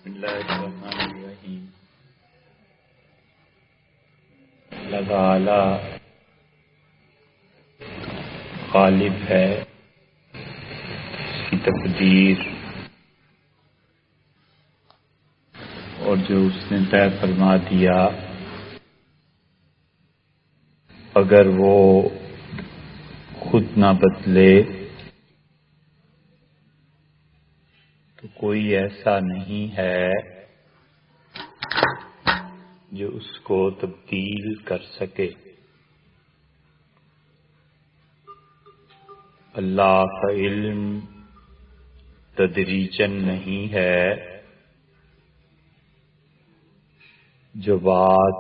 بسم اللہ الرحمن الرحیم۔ اللہ تعالی غالب ہے، اس کی تقدیر اور جو اس نے طے فرما دیا، اگر وہ خود نہ بدلے تو کوئی ایسا نہیں ہے جو اس کو تبدیل کر سکے۔ اللہ کا علم تدریجاً نہیں ہے، جو بات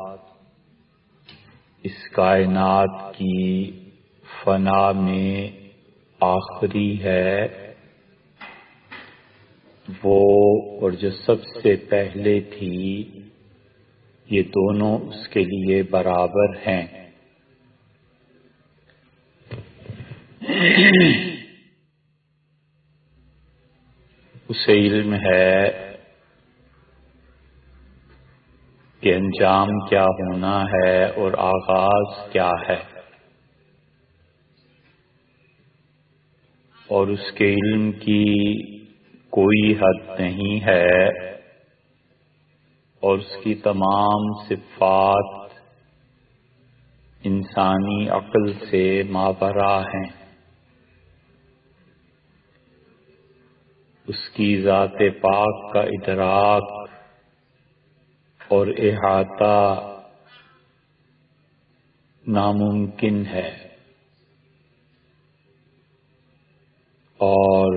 اس کائنات کی فنا میں آخری ہے وہ اور جو سب سے پہلے تھی، یہ دونوں اس کے لیے برابر ہیں۔ اسے علم ہے کہ انجام کیا ہونا ہے اور آغاز کیا ہے، اور اس کے علم کی کوئی حد نہیں ہے، اور اس کی تمام صفات انسانی عقل سے ماورا ہیں۔ اس کی ذات پاک کا ادراک اور احاطہ ناممکن ہے، اور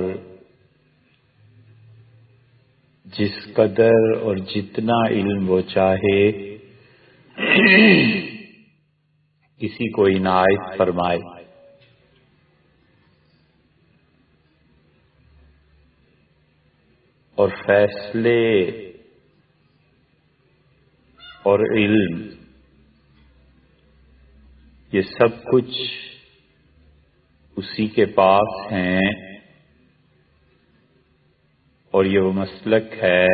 جس قدر اور جتنا علم وہ چاہے کسی کو عنایت فرمائے۔ اور فیصلے اور علم یہ سب کچھ اسی کے پاس ہیں، اور یہ وہ مسلک ہے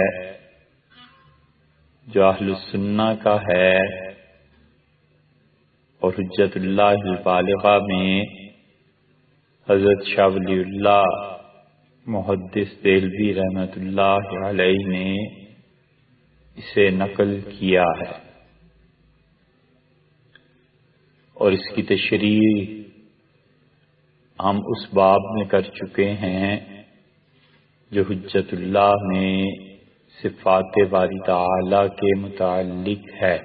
جو اہل السنہ کا ہے، اور حجت اللہ البالغہ میں حضرت شاہ ولی اللہ محدث دہلوی رحمۃ اللہ علیہ نے اسے نقل کیا ہے، اور اس کی تشریح ہم اس باب میں کر چکے ہیں جو حجت اللہ نے صفات باری تعالی کے متعلق ہے۔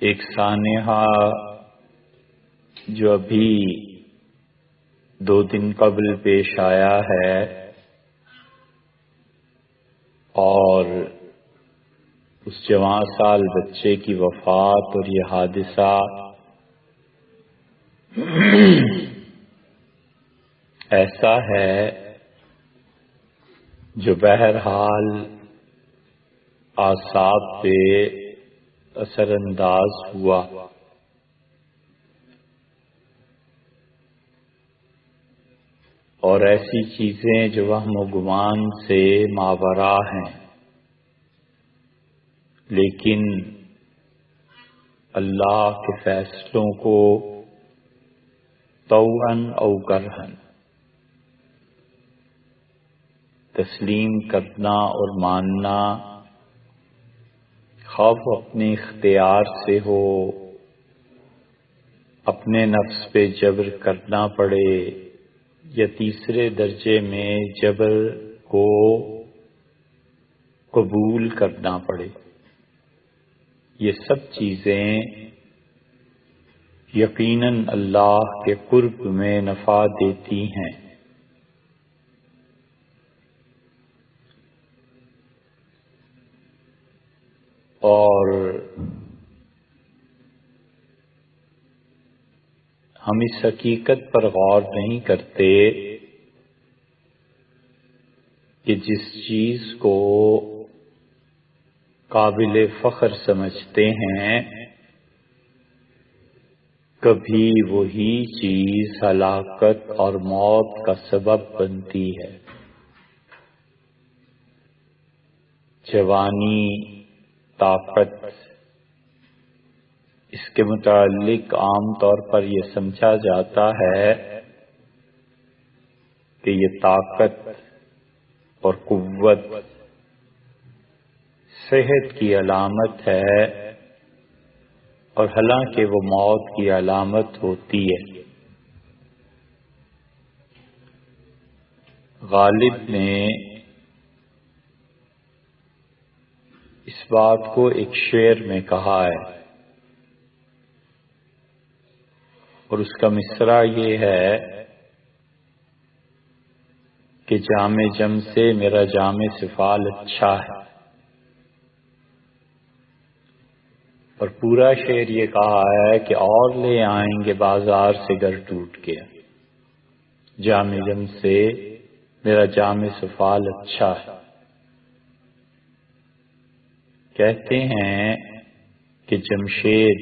ایک سانحہ جو ابھی 2 دن قبل پیش آیا ہے، اور اس جوان سال بچے کی وفات اور یہ حادثہ ایسا ہے جو بہرحال اعصاب پہ اثر انداز ہوا، اور ایسی چیزیں جو وہم و گمان سے ماورا ہیں، لیکن اللہ کے فیصلوں کو طوعاً او کرہاً تسلیم کرنا اور ماننا، خواہ اپنے اختیار سے ہو، اپنے نفس پہ جبر کرنا پڑے یا تیسرے درجے میں جبر کو قبول کرنا پڑے، یہ سب چیزیں یقیناً اللہ کے قرب میں نفع دیتی ہیں۔ اور ہم اس حقیقت پر غور نہیں کرتے کہ جس چیز کو قابل فخر سمجھتے ہیں، کبھی وہی چیز ہلاکت اور موت کا سبب بنتی ہے۔ جوانی، طاقت، اس کے متعلق عام طور پر یہ سمجھا جاتا ہے کہ یہ طاقت اور قوت صحت کی علامت ہے، اور حالانکہ وہ موت کی علامت ہوتی ہے۔ غالب نے اس بات کو ایک شعر میں کہا ہے، اور اس کا مصرع یہ ہے کہ جام جم سے میرا جام سفال اچھا ہے، اور پورا شعر یہ کہا ہے کہ اور لے آئیں گے بازار سے گر ٹوٹ کے، جام جم سے میرا جام سفال اچھا ہے۔ کہتے ہیں کہ جمشید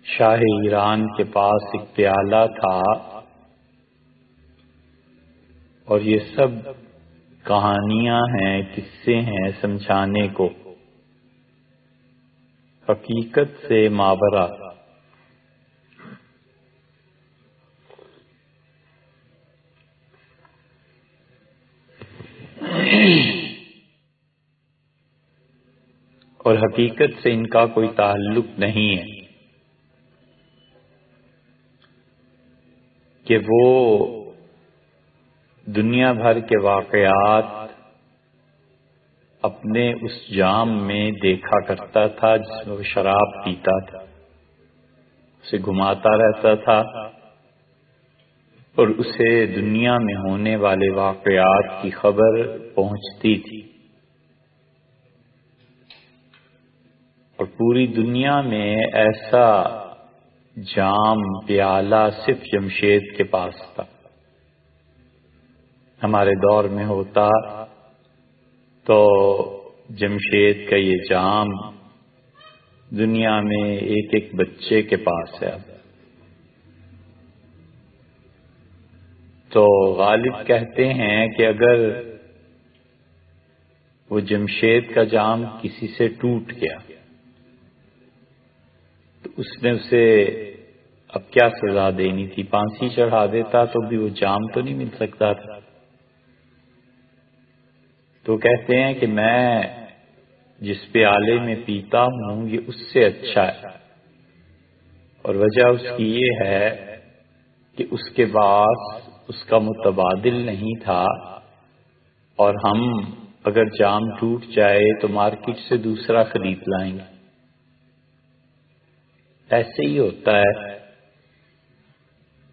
شاہ ایران کے پاس ایک پیالہ تھا، اور یہ سب کہانیاں ہیں، قصے ہیں سمجھانے کو، حقیقت سے مابرہ۔ اور حقیقت سے ان کا کوئی تعلق نہیں ہے کہ وہ دنیا بھر کے واقعات اپنے اس جام میں دیکھا کرتا تھا جس میں وہ شراب پیتا تھا، اسے گھماتا رہتا تھا، اور اسے دنیا میں ہونے والے واقعات کی خبر پہنچتی تھی، اور پوری دنیا میں ایسا جام پیالہ صرف جمشید کے پاس تھا۔ ہمارے دور میں ہوتا تو جمشید کا یہ جام دنیا میں ایک ایک بچے کے پاس ہے۔ تو غالب کہتے ہیں کہ اگر وہ جمشید کا جام کسی سے ٹوٹ گیا تو اس نے اسے اب کیا سزا دینی تھی؟ پھانسی چڑھا دیتا تو بھی وہ جام تو نہیں مل سکتا تھا۔ تو کہتے ہیں کہ میں جس پیالے میں پیتا ہوں یہ اس سے اچھا ہے، اور وجہ اس کی یہ ہے کہ اس کے پاس اس کا متبادل نہیں تھا، اور ہم اگر جام ٹوٹ جائے تو مارکیٹ سے دوسرا خرید لائیں گے۔ ایسے ہی ہوتا ہے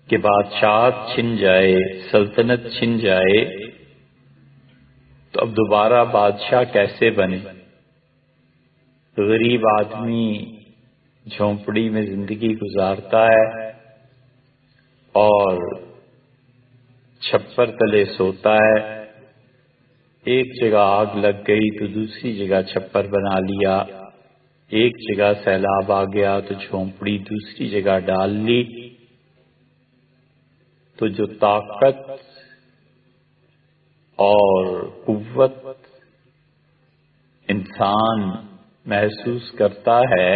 کہ بادشاہت چھن جائے، سلطنت چھن جائے تو اب دوبارہ بادشاہ کیسے بنے؟ غریب آدمی جھونپڑی میں زندگی گزارتا ہے اور چھپر تلے سوتا ہے، ایک جگہ آگ لگ گئی تو دوسری جگہ چھپر بنا لیا، ایک جگہ سیلاب آ گیا تو جھونپڑی دوسری جگہ ڈال لی۔ تو جو طاقت اور قوت انسان محسوس کرتا ہے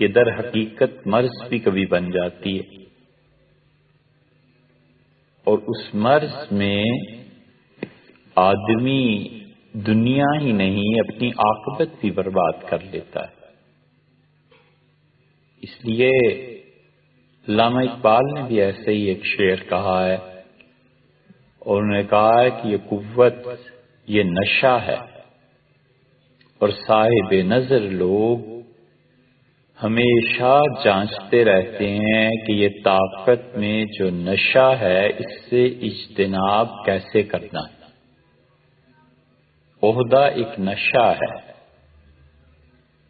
یہ در حقیقت مرض بھی کبھی بن جاتی ہے، اور اس مرض میں آدمی دنیا ہی نہیں اپنی عاقبت بھی برباد کر لیتا ہے۔ اس لیے علامہ اقبال نے بھی ایسے ہی ایک شعر کہا ہے، اور انہوں نے کہا ہے کہ یہ قوت یہ نشہ ہے، اور صاحب نظر لوگ ہمیشہ جانچتے رہتے ہیں کہ یہ طاقت میں جو نشہ ہے اس سے اجتناب کیسے کرنا ہے۔ عہدہ ایک نشہ ہے،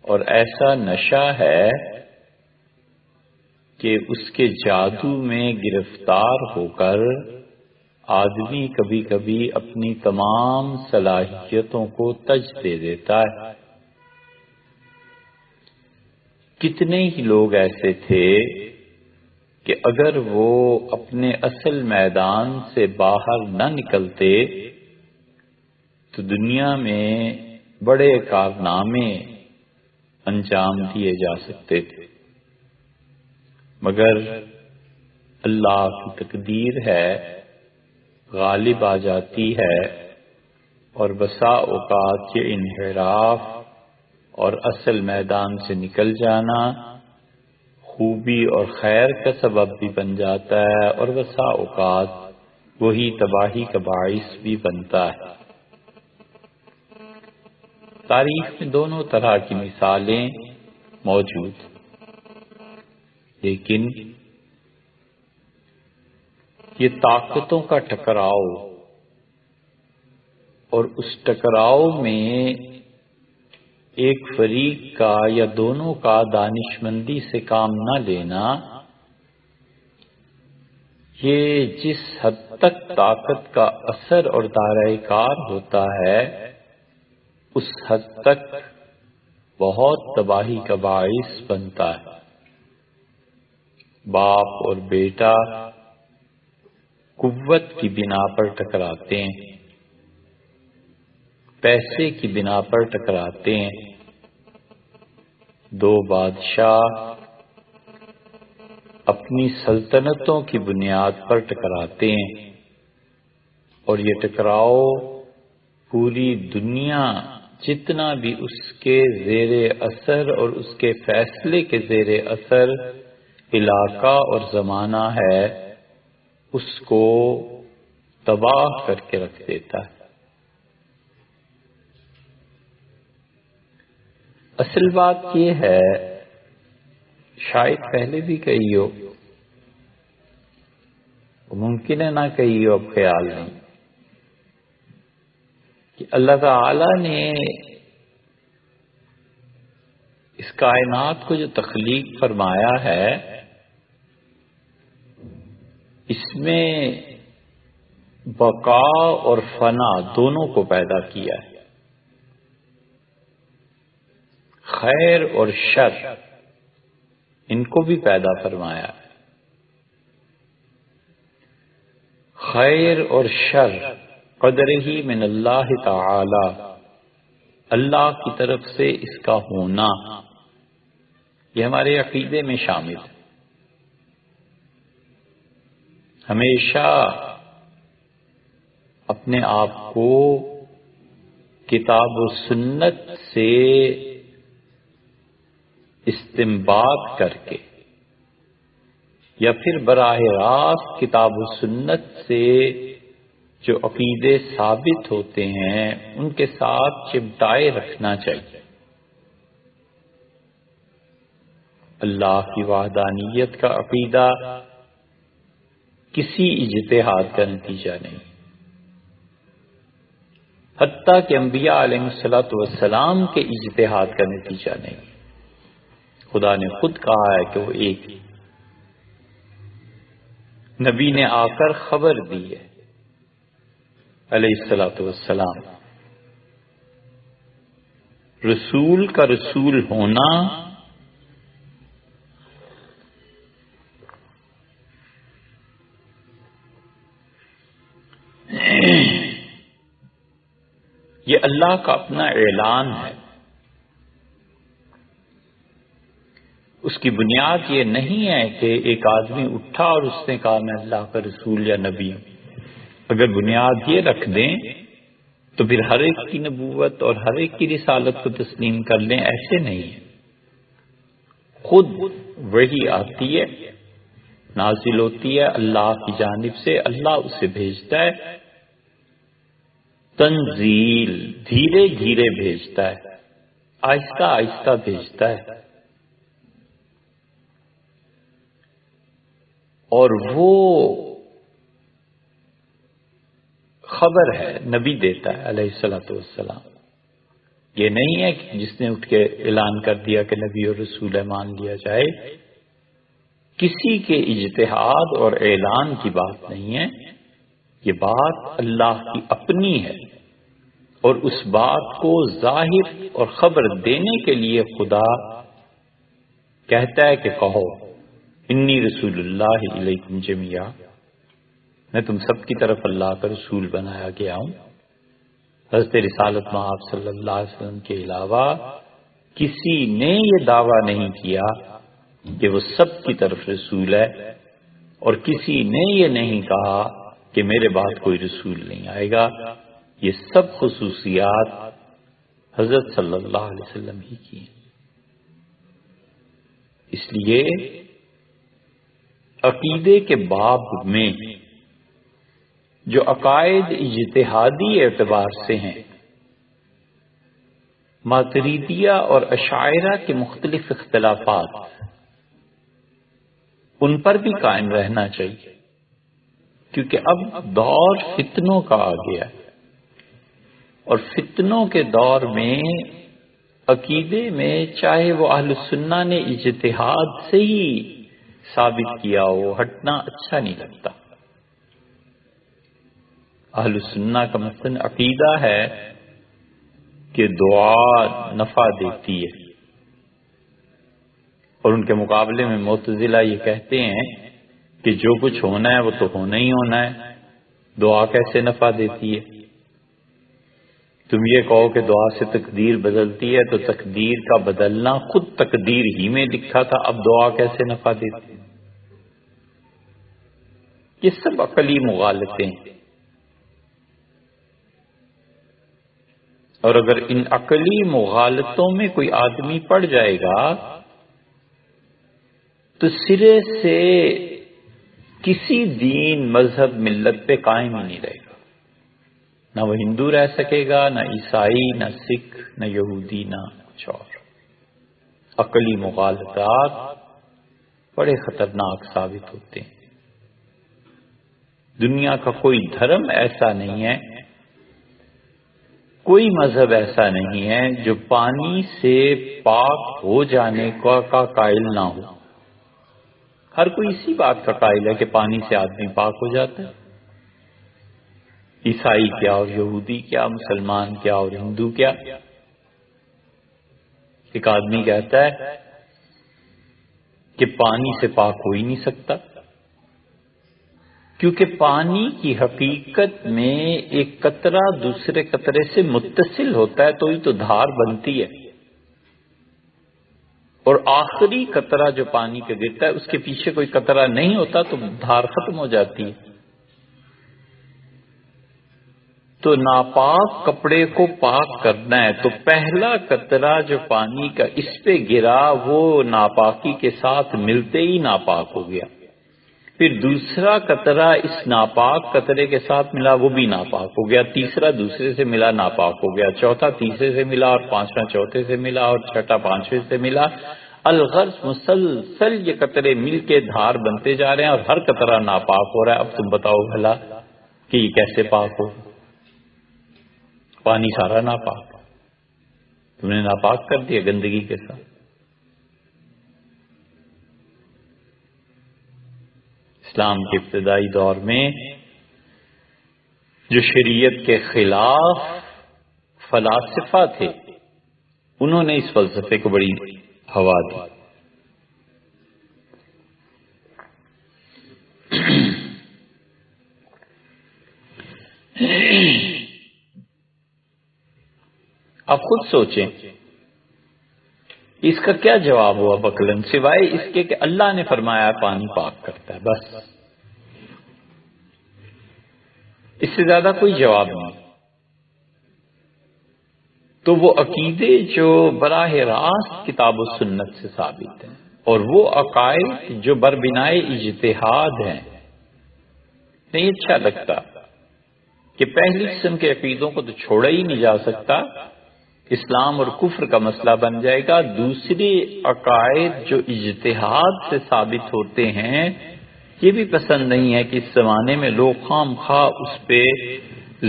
اور ایسا نشہ ہے کہ اس کے جادو میں گرفتار ہو کر آدمی کبھی کبھی اپنی تمام صلاحیتوں کو تج دے دیتا ہے۔ کتنے ہی لوگ ایسے تھے کہ اگر وہ اپنے اصل میدان سے باہر نہ نکلتے تو دنیا میں بڑے کارنامے انجام دیے جا سکتے تھے، مگر اللہ کی تقدیر ہے، غالب آ جاتی ہے، اور بسا اوقات یہ انحراف اور اصل میدان سے نکل جانا خوبی اور خیر کا سبب بھی بن جاتا ہے، اور بسا اوقات وہی تباہی کا باعث بھی بنتا ہے۔ تاریخ میں دونوں طرح کی مثالیں موجود ہیں، لیکن یہ طاقتوں کا ٹکراؤ اور اس ٹکراؤ میں ایک فریق کا یا دونوں کا دانشمندی سے کام نہ لینا، یہ جس حد تک طاقت کا اثر اور دائرۂ کار ہوتا ہے اس حد تک بہت تباہی کا باعث بنتا ہے۔ باپ اور بیٹا قوت کی بنا پر ٹکراتے ہیں، پیسے کی بنا پر ٹکراتے ہیں، دو بادشاہ اپنی سلطنتوں کی بنیاد پر ٹکراتے ہیں، اور یہ ٹکراؤ پوری دنیا جتنا بھی اس کے زیر اثر اور اس کے فیصلے کے زیر اثر علاقہ اور زمانہ ہے اس کو تباہ کر کے رکھ دیتا ہے۔ اصل بات یہ ہے، شاید پہلے بھی کہی ہو، ممکن ہے نہ کہی ہو، اب خیال نہیں، کہ اللہ تعالی نے اس کائنات کو جو تخلیق فرمایا ہے اس میں بقا اور فنا دونوں کو پیدا کیا ہے، خیر اور شر ان کو بھی پیدا فرمایا ہے۔ خیر اور شر قدر ہی من اللہ تعالی، اللہ کی طرف سے اس کا ہونا، یہ ہمارے عقیدے میں شامل ہے۔ ہمیشہ اپنے آپ کو کتاب و سنت سے استنباط کر کے یا پھر براہ راست کتاب و سنت سے جو عقیدے ثابت ہوتے ہیں ان کے ساتھ چمٹائے رکھنا چاہیے۔ اللہ کی وحدانیت کا عقیدہ کسی اجتہاد کا نتیجہ نہیں، حتیٰ کہ انبیاء علیہ السلام کے اجتہاد کا نتیجہ نہیں۔ خدا نے خود کہا ہے کہ وہ ایک ہی، نبی نے آ کر خبر دی ہے علیہ السلام، رسول کا رسول ہونا یہ اللہ کا اپنا اعلان ہے، اس کی بنیاد یہ نہیں ہے کہ ایک آدمی اٹھا اور اس نے کہا میں اللہ کا رسول یا نبی ہوں۔ اگر بنیاد یہ رکھ دیں تو پھر ہر ایک کی نبوت اور ہر ایک کی رسالت کو تسلیم کر لیں، ایسے نہیں ہے۔ خود وحی آتی ہے، نازل ہوتی ہے اللہ کی جانب سے، اللہ اسے بھیجتا ہے، تنزیل دھیرے دھیرے بھیجتا ہے، آہستہ آہستہ بھیجتا ہے، اور وہ خبر ہے نبی دیتا ہے علیہ السلام۔ یہ نہیں ہے کہ جس نے اٹھ کے اعلان کر دیا کہ نبی اور رسول ہے مان لیا جائے، کسی کے اجتہاد اور اعلان کی بات نہیں ہے، یہ بات اللہ کی اپنی ہے، اور اس بات کو ظاہر اور خبر دینے کے لیے خدا کہتا ہے کہ کہو انی رسول اللہ الیکم جمیعا، میں تم سب کی طرف اللہ کا رسول بنایا گیا ہوں۔ حضرت رسالت میں آپ صلی اللہ علیہ وسلم کے علاوہ کسی نے یہ دعویٰ نہیں کیا کہ وہ سب کی طرف رسول ہے، اور کسی نے یہ نہیں کہا کہ میرے بعد کوئی رسول نہیں آئے گا۔ یہ سب خصوصیات حضرت صلی اللہ علیہ وسلم ہی کی ہیں۔ اس لیے عقیدے کے باب میں جو عقائد اجتہادی اعتبار سے ہیں، ماتریدیہ اور اشاعرہ کے مختلف اختلافات، ان پر بھی قائم رہنا چاہیے، کیونکہ اب دور فتنوں کا آ گیا ہے، اور فتنوں کے دور میں عقیدے میں چاہے وہ اہل سنہ نے اجتہاد سے ہی ثابت کیا ہو، ہٹنا اچھا نہیں لگتا۔ اہل سنہ کا مثلا عقیدہ ہے کہ دعا نفع دیتی ہے، اور ان کے مقابلے میں معتزلہ یہ کہتے ہیں کہ جو کچھ ہونا ہے وہ تو ہونا ہی ہونا ہے، دعا کیسے نفع دیتی ہے؟ تم یہ کہو کہ دعا سے تقدیر بدلتی ہے، تو تقدیر کا بدلنا خود تقدیر ہی میں لکھا تھا، اب دعا کیسے نفع دیتی ہے؟ یہ سب عقلی مغالطے ہیں، اور اگر ان عقلی مغالطوں میں کوئی آدمی پڑ جائے گا تو سرے سے کسی دین، مذہب، ملت پہ قائم ہی نہیں رہے گا۔ نہ وہ ہندو رہ سکے گا، نہ عیسائی، نہ سکھ، نہ یہودی، نہ کچھ اور۔ عقلی مغالطات بڑے خطرناک ثابت ہوتے ہیں۔ دنیا کا کوئی دھرم ایسا نہیں ہے، کوئی مذہب ایسا نہیں ہے جو پانی سے پاک ہو جانے کا قائل نہ ہو۔ ہر کوئی اسی بات کا قائل ہے کہ پانی سے آدمی پاک ہو جاتا ہے۔ عیسائی کیا اور یہودی کیا، مسلمان کیا اور ہندو کیا۔ ایک آدمی کہتا ہے کہ پانی سے پاک ہو ہی نہیں سکتا، کیونکہ پانی کی حقیقت میں ایک قطرہ دوسرے قطرے سے متصل ہوتا ہے تو ہی تو دھار بنتی ہے، اور آخری قطرہ جو پانی کا گرتا ہے اس کے پیچھے کوئی قطرہ نہیں ہوتا تو دھار ختم ہو جاتی ہے۔ تو ناپاک کپڑے کو پاک کرنا ہے تو پہلا قطرہ جو پانی کا اس پہ گرا وہ ناپاکی کے ساتھ ملتے ہی ناپاک ہو گیا، پھر دوسرا قطرہ اس ناپاک قطرے کے ساتھ ملا، وہ بھی ناپاک ہو گیا، تیسرا دوسرے سے ملا، ناپاک ہو گیا، چوتھا تیسرے سے ملا، اور پانچواں چوتھے سے ملا، اور چھٹا پانچویں سے ملا۔ الغرض مسلسل یہ قطرے مل کے دھار بنتے جا رہے ہیں، اور ہر قطرہ ناپاک ہو رہا ہے۔ اب تم بتاؤ بھلا کہ یہ کیسے پاک ہو؟ پانی سارا ناپاک، تم نے ناپاک کر دیا گندگی کے ساتھ۔ اسلام کے ابتدائی دور میں جو شریعت کے خلاف فلاسفہ تھے، انہوں نے اس فلسفے کو بڑی ہوا دی۔ آپ خود سوچیں اس کا کیا جواب ہوا بکلن، سوائے اس کے کہ اللہ نے فرمایا پانی پاک کرتا ہے، بس اس سے زیادہ کوئی جواب نہیں۔ تو وہ عقیدے جو براہ راست کتاب و سنت سے ثابت ہیں، اور وہ عقائد جو بربنائے اجتہاد ہیں، نہیں اچھا لگتا کہ پہلی قسم کے عقیدوں کو تو چھوڑا ہی نہیں جا سکتا، اسلام اور کفر کا مسئلہ بن جائے گا۔ دوسرے عقائد جو اجتہاد سے ثابت ہوتے ہیں، یہ بھی پسند نہیں ہے کہ اس زمانے میں لوگ خام خواہ اس پہ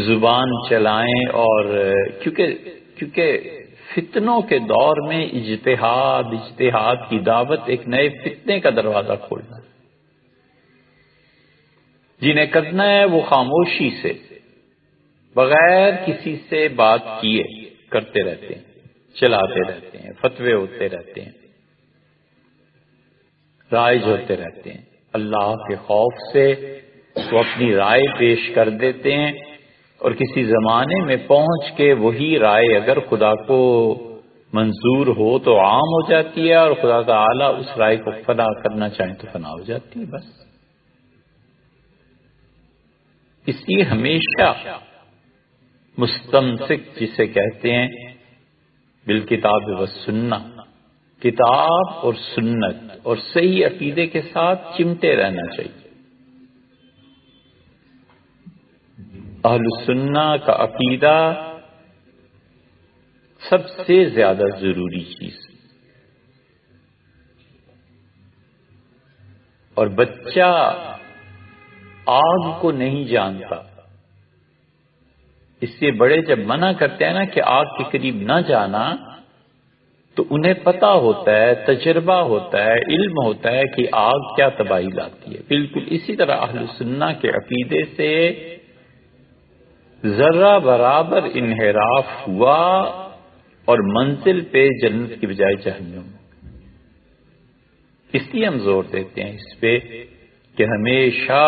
زبان چلائیں، اور کیونکہ فتنوں کے دور میں اجتہاد کی دعوت ایک نئے فتنے کا دروازہ کھولنا ہے۔ جنہیں کرنا ہے وہ خاموشی سے بغیر کسی سے بات کیے کرتے رہتے ہیں، چلاتے رہتے ہیں، فتوے ہوتے رہتے ہیں۔ رائج ہوتے رہتے ہیں، اللہ کے خوف سے وہ اپنی رائے پیش کر دیتے ہیں، اور کسی زمانے میں پہنچ کے وہی رائے اگر خدا کو منظور ہو تو عام ہو جاتی ہے، اور خدا تعالی اس رائے کو فنا کرنا چاہیں تو فنا ہو جاتی ہے۔ بس اس لیے ہمیشہ مستمسک جسے کہتے ہیں بالکتاب والسنہ، کتاب اور سنت اور صحیح عقیدے کے ساتھ چمٹے رہنا چاہیے۔ اہل السنہ کا عقیدہ سب سے زیادہ ضروری چیز، اور بچہ آگ کو نہیں جانتا، اس لیے بڑے جب منع کرتے ہیں نا کہ آگ کے قریب نہ جانا، تو انہیں پتہ ہوتا ہے، تجربہ ہوتا ہے، علم ہوتا ہے کہ آگ کیا تباہی لاتی ہے۔ بالکل اسی طرح اہل سنہ کے عقیدے سے ذرہ برابر انحراف ہوا اور منزل پہ جنت کی بجائے جہنم۔ اس لیے ہم زور دیتے ہیں اس پہ کہ ہمیشہ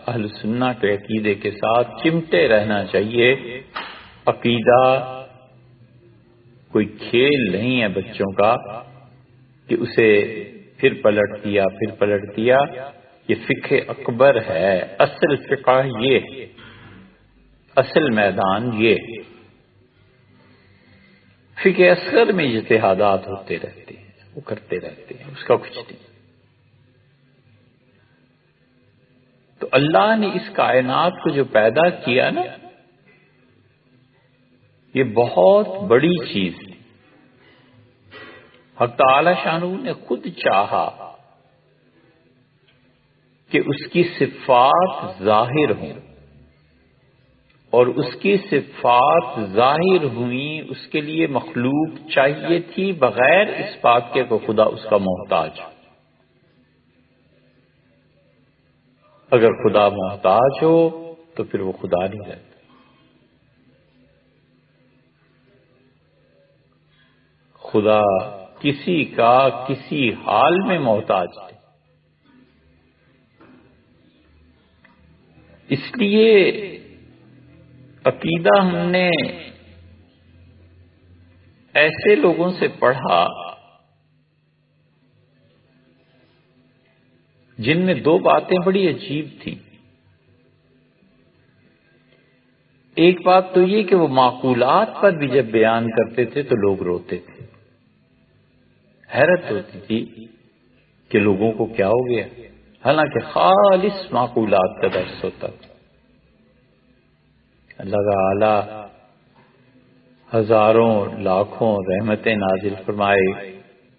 اہل سنہ کے عقیدے کے ساتھ چمٹے رہنا چاہیے۔ عقیدہ کوئی کھیل نہیں ہے بچوں کا کہ اسے پھر پلٹ دیا پھر پلٹ دیا، یہ فقہ اکبر ہے۔ اصل فقہ یہ ہے، اصل میدان یہ، فقہ اصغر میں اجتہادات ہوتے رہتے ہیں، وہ کرتے رہتے ہیں، اس کا کچھ نہیں۔ تو اللہ نے اس کائنات کو جو پیدا کیا نا، یہ بہت بڑی چیز ہے۔ حق تعالی شانہ نے خود چاہا کہ اس کی صفات ظاہر ہوں، اور اس کی صفات ظاہر ہوئیں، اس کے لیے مخلوق چاہیے تھی بغیر اس بات کے کہ خدا اس کا محتاج ہو۔ اگر خدا محتاج ہو تو پھر وہ خدا نہیں رہتا۔ خدا کسی کا کسی حال میں محتاج ہے۔ اس لیے عقیدہ ہم نے ایسے لوگوں سے پڑھا جن میں دو باتیں بڑی عجیب تھیں۔ ایک بات تو یہ کہ وہ معقولات پر بھی جب بیان کرتے تھے تو لوگ روتے تھے، حیرت ہوتی تھی کہ لوگوں کو کیا ہو گیا، حالانکہ خالص معقولات کا درس ہوتا تھا۔ اللہ تعالی ہزاروں لاکھوں رحمتیں نازل فرمائے۔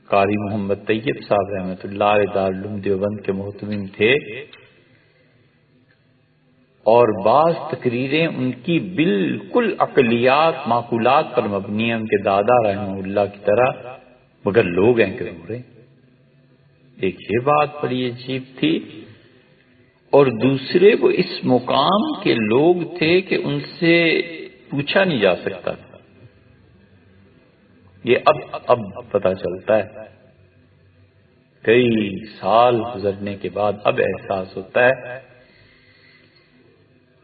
قاری محمد طیب صاحب رحمۃ اللہ علیہ دارالعلوم دیوبند کے محتمم تھے، اور بعض تقریریں ان کی بالکل عقلیات معقولات پر مبنی ہیں، ان کے دادا رحمہ اللہ کی طرح، مگر لوگ ہیں کہ رو رہے ہیں۔ ایک یہ بات بڑی عجیب تھی، اور دوسرے وہ اس مقام کے لوگ تھے کہ ان سے پوچھا نہیں جا سکتا تھا۔ یہ اب پتہ چلتا ہے، کئی سال گزرنے کے بعد اب احساس ہوتا ہے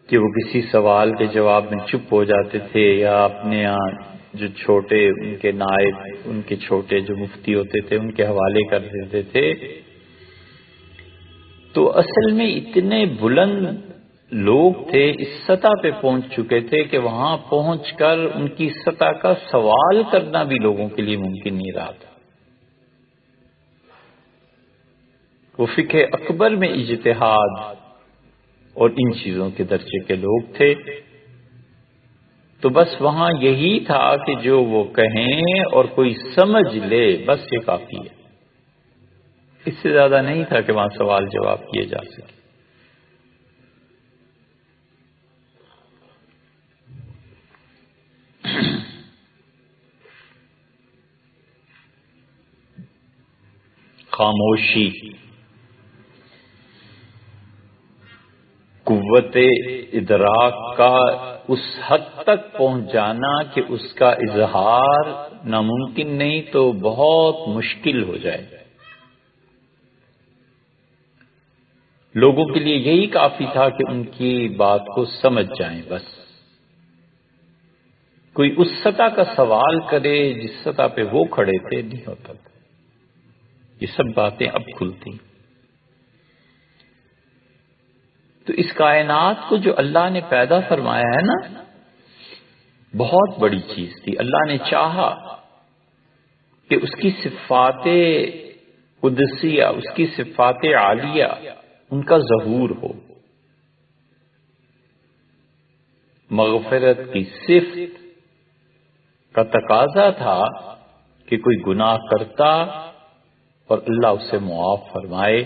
کہ وہ کسی سوال کے جواب میں چپ ہو جاتے تھے، یا اپنے یہاں جو چھوٹے ان کے نائب، ان کے چھوٹے جو مفتی ہوتے تھے ان کے حوالے کر دیتے تھے۔ تو اصل میں اتنے بلند لوگ تھے، اس سطح پہ پہنچ چکے تھے کہ وہاں پہنچ کر ان کی سطح کا سوال کرنا بھی لوگوں کے لیے ممکن نہیں رہا تھا۔ وہ فقہ اکبر میں اجتہاد اور ان چیزوں کے درجے کے لوگ تھے، تو بس وہاں یہی تھا کہ جو وہ کہیں اور کوئی سمجھ لے، بس یہ کافی ہے۔ اس سے زیادہ نہیں تھا کہ وہاں سوال جواب کیے جا سکے۔ خاموشی، قوت ادراک کا اس حد تک پہنچ جانا کہ اس کا اظہار ناممکن نہیں تو بہت مشکل ہو جائے۔ لوگوں کے لیے یہی کافی تھا کہ ان کی بات کو سمجھ جائیں بس. کوئی اس سطح کا سوال کرے جس سطح پہ وہ کھڑے تھے نہیں ہوتا تھا. یہ سب باتیں اب کھلتی. تو اس کائنات کو جو اللہ نے پیدا فرمایا ہے نا، بہت بڑی چیز تھی. اللہ نے چاہا کہ اس کی صفات قدسیہ، اس کی صفات عالیہ، ان کا ظہور ہو. مغفرت کی صفت کا تقاضا تھا کہ کوئی گناہ کرتا اور اللہ اسے معاف فرمائے،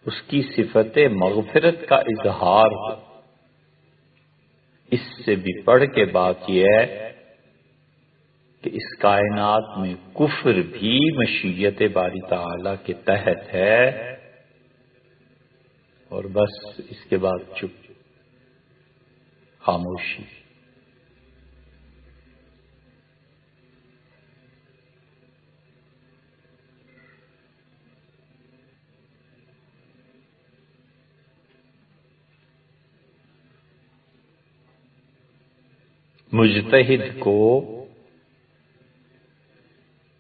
اس کی صفت مغفرت کا اظہار ہو. اس سے بھی بڑھ کے بات یہ ہے کہ اس کائنات میں کفر بھی مشیت باری تعالی کے تحت ہے، اور بس اس کے بعد چپ، خاموشی. مجتہد کو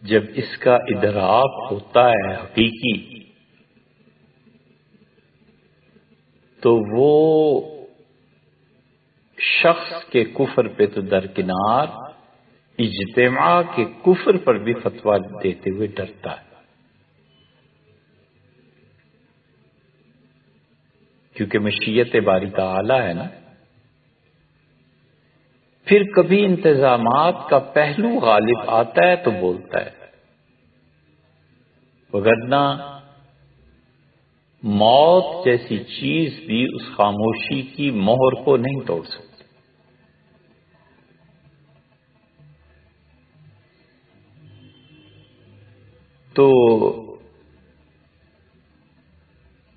جب اس کا ادراک ہوتا ہے حقیقی، تو وہ شخص کے کفر پہ تو درکنار، اجتماع کے کفر پر بھی فتویٰ دیتے ہوئے ڈرتا ہے. کیونکہ مشیت باری تعالی ہے نا. پھر کبھی انتظامات کا پہلو غالب آتا ہے تو بولتا ہے، وگرنہ موت جیسی چیز بھی اس خاموشی کی مہر کو نہیں توڑ سکتی. تو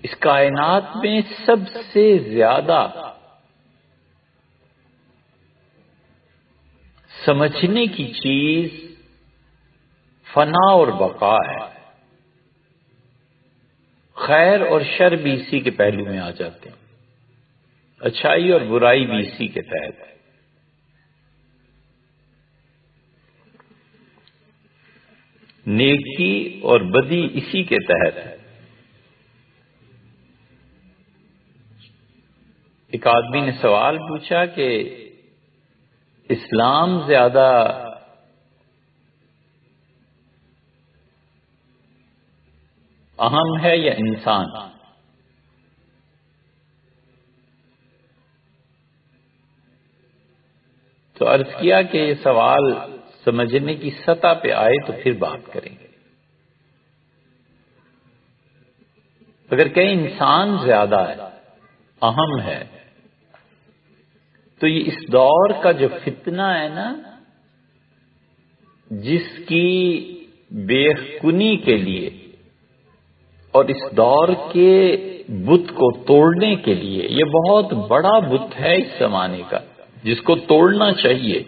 اس کائنات میں سب سے زیادہ سمجھنے کی چیز فنا اور بقا ہے. خیر اور شر بھی اسی کے پہلو میں آ جاتے ہیں، اچھائی اور برائی بھی اسی کے تحت ہے. نیکی اور بدی اسی کے تحت ہے. ایک آدمی نے سوال پوچھا کہ اسلام زیادہ اہم ہے یا انسان؟ تو عرض کیا کہ یہ سوال سمجھنے کی سطح پہ آئے تو پھر بات کریں گے. اگر کہیں انسان زیادہ ہے، اہم ہے، تو یہ اس دور کا جو فتنہ ہے نا، جس کی بے کنی کے لیے اور اس دور کے بت کو توڑنے کے لیے، یہ بہت بڑا بت ہے اس زمانے کا جس کو توڑنا چاہیے.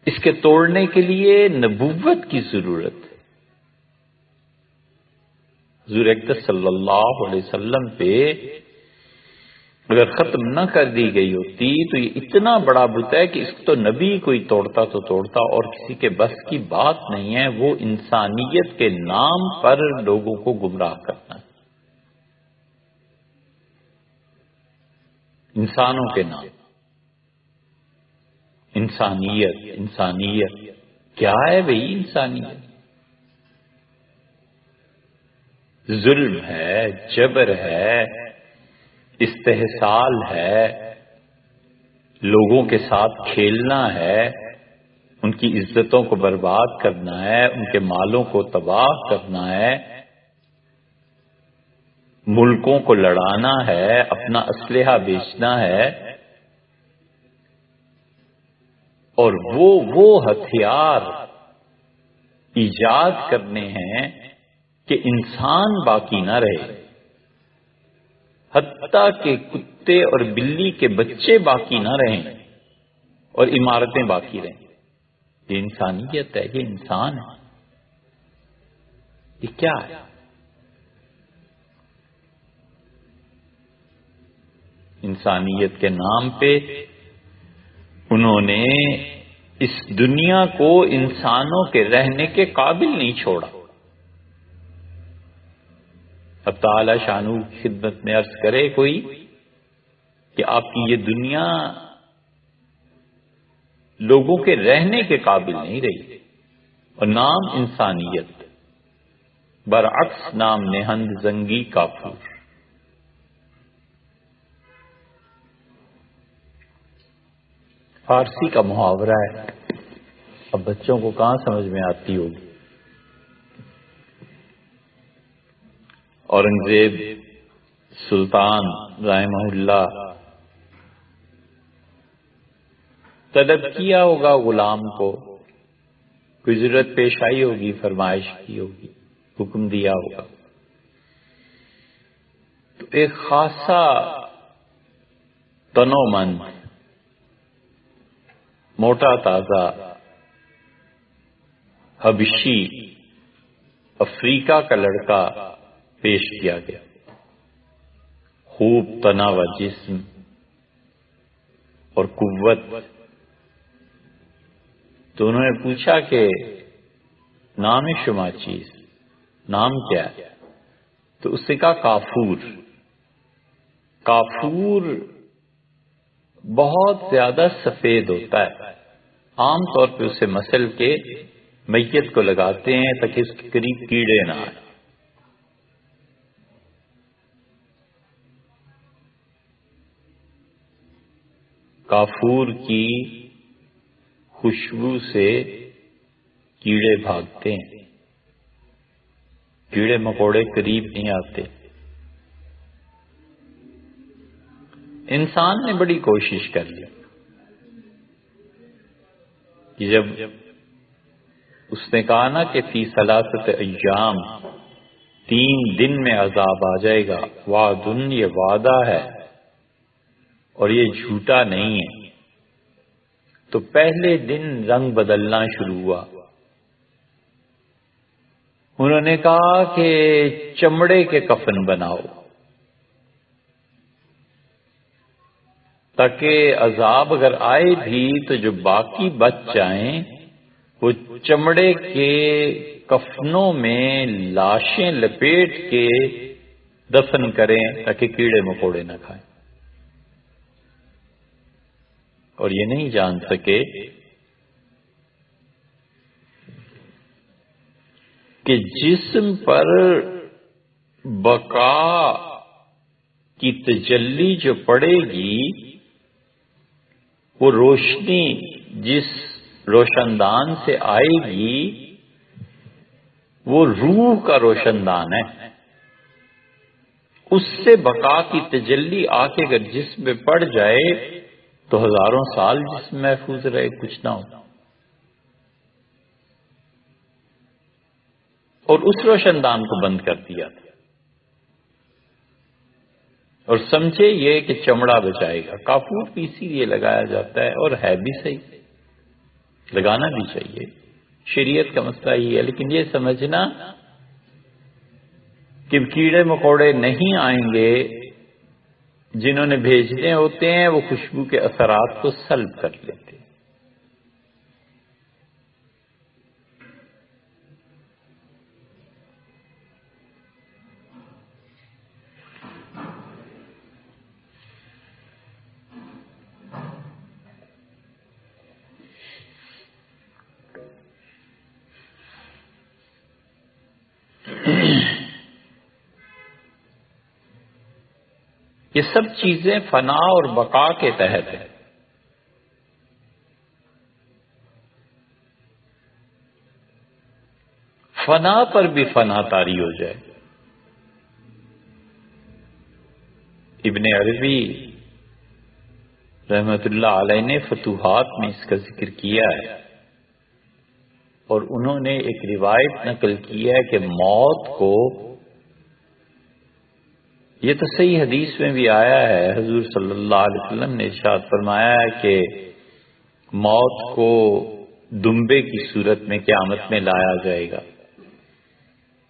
اس کے توڑنے کے لیے نبوت کی ضرورت ہے. حضور اقدس صلی اللہ علیہ وسلم پہ اگر ختم نہ کر دی گئی ہوتی تو یہ اتنا بڑا بت ہے کہ اس کو تو نبی کوئی توڑتا تو توڑتا، اور کسی کے بس کی بات نہیں ہے. وہ انسانیت کے نام پر لوگوں کو گمراہ کرنا ہے، انسانوں کے نام. انسانیت کیا ہے بھئی؟ انسانیت ظلم ہے، جبر ہے، استحصال ہے، لوگوں کے ساتھ کھیلنا ہے، ان کی عزتوں کو برباد کرنا ہے، ان کے مالوں کو تباہ کرنا ہے، ملکوں کو لڑانا ہے، اپنا اسلحہ بیچنا ہے، اور وہ ہتھیار ایجاد کرنے ہیں کہ انسان باقی نہ رہے، حتیٰ کہ کتے اور بلی کے بچے باقی نہ رہیں اور عمارتیں باقی رہیں. یہ انسانیت ہے، یہ انسان ہے. یہ کیا ہے؟ انسانیت کے نام پہ انہوں نے اس دنیا کو انسانوں کے رہنے کے قابل نہیں چھوڑا. اب تعالی شانو کی خدمت میں عرض کرے کوئی کہ آپ کی یہ دنیا لوگوں کے رہنے کے قابل نہیں رہی، اور نام انسانیت، برعکس نام نہند زنگی کافور. فارسی کا محاورہ ہے، اب بچوں کو کہاں سمجھ میں آتی ہوگی. اورنگزیب سلطان رحمہ اللہ طلب کیا ہوگا غلام کو، کوئی ضرورت پیش آئی ہوگی، فرمائش کی ہوگی، حکم دیا ہوگا، تو ایک خاصا تنو مند موٹا تازہ حبشی افریقہ کا لڑکا پیش کیا گیا، خوب تنا و جسم اور قوت. تو انہوں نے پوچھا کہ نام شما چیز، نام کیا ہے؟ تو اس نے کہا کافور. کافور بہت زیادہ سفید ہوتا ہے، عام طور پہ اسے مسل کے میت کو لگاتے ہیں تاکہ اس کے قریب کیڑے نہ آئیں. کافور کی خوشبو سے کیڑے بھاگتے ہیں، کیڑے مکوڑے قریب نہیں آتے. انسان نے بڑی کوشش کر لی کہ جب اس نے کہا نا کہ فی ثلاثت ایام، 3 دن میں عذاب آ جائے گا، وعدن، یہ وعدہ ہے اور یہ جھوٹا نہیں ہے، تو پہلے دن رنگ بدلنا شروع ہوا. انہوں نے کہا کہ چمڑے کے کفن بناؤ تاکہ عذاب اگر آئے بھی تو جو باقی بچ جائیں وہ چمڑے کے کفنوں میں لاشیں لپیٹ کے دفن کریں تاکہ کیڑے مکوڑے نہ کھائیں. اور یہ نہیں جان سکے کہ جسم پر بقا کی تجلی جو پڑے گی، وہ روشنی جس روشن دان سے آئے گی وہ روح کا روشن دان ہے. اس سے بقا کی تجلی آ کے اگر جسم میں پڑ جائے تو ہزاروں سال جسم محفوظ رہے، کچھ نہ ہو. اور اس روشن دان کو بند کر دیا اور سمجھے یہ کہ چمڑا بچائے گا. کافور بھی اسی لیے لگایا جاتا ہے، اور ہے بھی صحیح، لگانا بھی چاہیے، شریعت کا مسئلہ ہی ہے. لیکن یہ سمجھنا کہ کیڑے مکوڑے نہیں آئیں گے، جنہوں نے بھیجنے ہوتے ہیں وہ خوشبو کے اثرات کو سلب کر لیتے ہیں. یہ سب چیزیں فنا اور بقا کے تحت ہیں. فنا پر بھی فنا طاری ہو جائے. ابن عربی رحمت اللہ علیہ نے فتوحات میں اس کا ذکر کیا ہے، اور انہوں نے ایک روایت نقل کی ہے کہ موت کو، یہ تو صحیح حدیث میں بھی آیا ہے، حضور صلی اللہ علیہ وسلم نے ارشاد فرمایا ہے کہ موت کو دمبے کی صورت میں قیامت میں لایا جائے گا.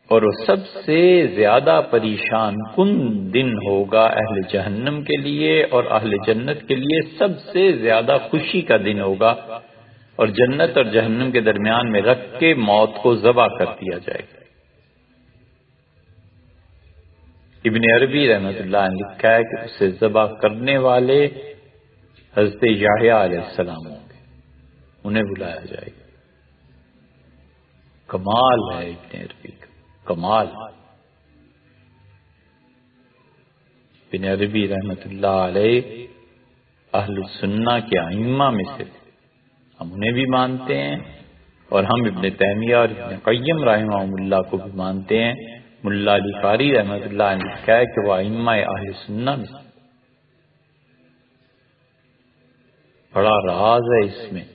اور وہ سب سے زیادہ پریشان کن دن ہوگا اہل جہنم کے لیے، اور اہل جنت کے لیے سب سے زیادہ خوشی کا دن ہوگا، اور جنت اور جہنم کے درمیان میں رکھ کے موت کو ذبح کر دیا جائے گا۔ ابن عربی رحمۃ اللہ نے لکھا ہے کہ اسے ذبح کرنے والے حضرت یحییٰ علیہ السلام ہوں گے، انہیں بلایا جائے گا۔ کمال ہے ابن عربی کا، کمال۔ ابن عربی رحمۃ اللہ علیہ اہل السنہ کے ائمہ میں سے، ہم انہیں بھی مانتے ہیں، اور ہم ابن تیمیہ اور ابن قیم رحمہ اللہ کو بھی مانتے ہیں۔ ملا علی قاری رحمۃ اللہ نے لکھا ہے کہ وہ ائمہ اہل سنہ میں، بڑا راز ہے اس میں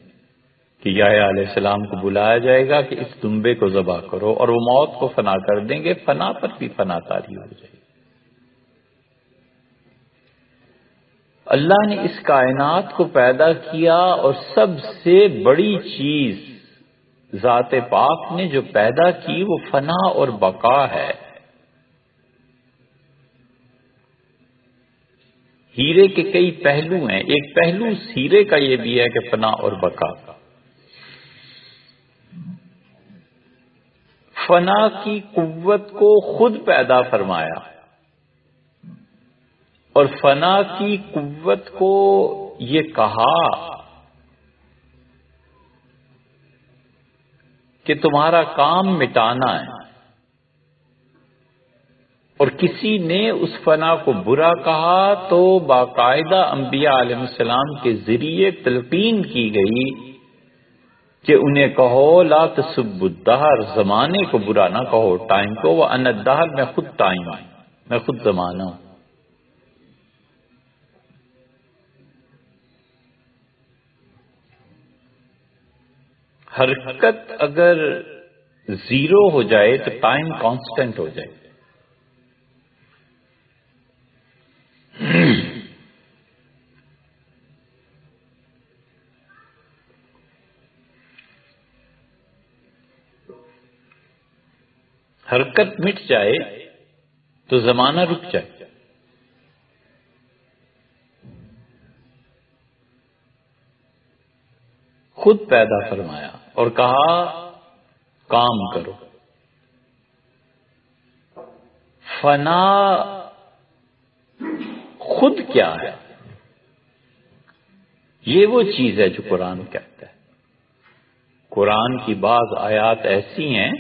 کہ یحییٰ علیہ السلام کو بلایا جائے گا کہ اس دمبے کو ذبح کرو، اور وہ موت کو فنا کر دیں گے، فنا پر بھی فنا طاری ہو جائے گی۔ اللہ نے اس کائنات کو پیدا کیا، اور سب سے بڑی چیز ذات پاک نے جو پیدا کی وہ فنا اور بقا ہے۔ ہیرے کے کئی پہلو ہیں، ایک پہلو ہیرے کا یہ بھی ہے کہ فنا اور بقا۔ فنا کی قوت کو خود پیدا فرمایا، اور فنا کی قوت کو یہ کہا کہ تمہارا کام مٹانا ہے، اور کسی نے اس فنا کو برا کہا تو باقاعدہ انبیاء علیہ السلام کے ذریعے تلقین کی گئی کہ انہیں کہو لا تسبوا الدہر، زمانے کو برا نہ کہو، ٹائم کو، وانا الدہر، میں خود ٹائم ہوں، میں خود زمانہ ہوں۔ حرکت اگر زیرو ہو جائے تو ٹائم کانسٹنٹ ہو جائے۔ حرکت مٹ جائے تو زمانہ رک جائے۔ خود پیدا فرمایا اور کہا کام کرو۔ فنا خود کیا ہے؟ یہ وہ چیز ہے جو قرآن کہتا ہے۔ قرآن کی بعض آیات ایسی ہیں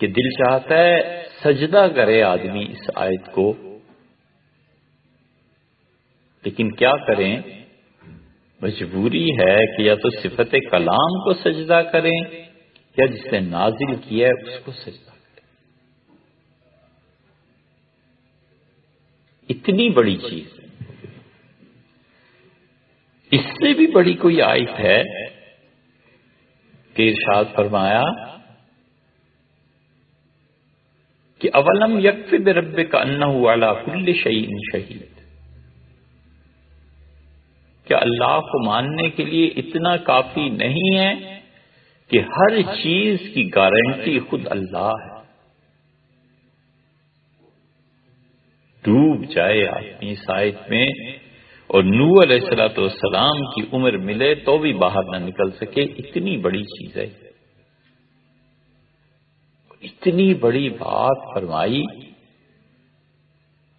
کہ دل چاہتا ہے سجدہ کرے آدمی اس آیت کو، لیکن کیا کریں، مجبوری ہے کہ یا تو صفت کلام کو سجدہ کریں یا جس نے نازل کیا ہے اس کو سجدہ کریں۔ اتنی بڑی چیز، اس سے بھی بڑی کوئی آیت ہے کہ ارشاد فرمایا کہ اولم یکفی بربک انہ علی کل شیء شہید، کیا اللہ کو ماننے کے لیے اتنا کافی نہیں ہے کہ ہر چیز کی گارنٹی خود اللہ ہے؟ ڈوب جائے آدمی اس آیت میں اور نوح علیہ السلام کی عمر ملے تو بھی باہر نہ نکل سکے، اتنی بڑی چیز ہے۔ اتنی بڑی بات فرمائی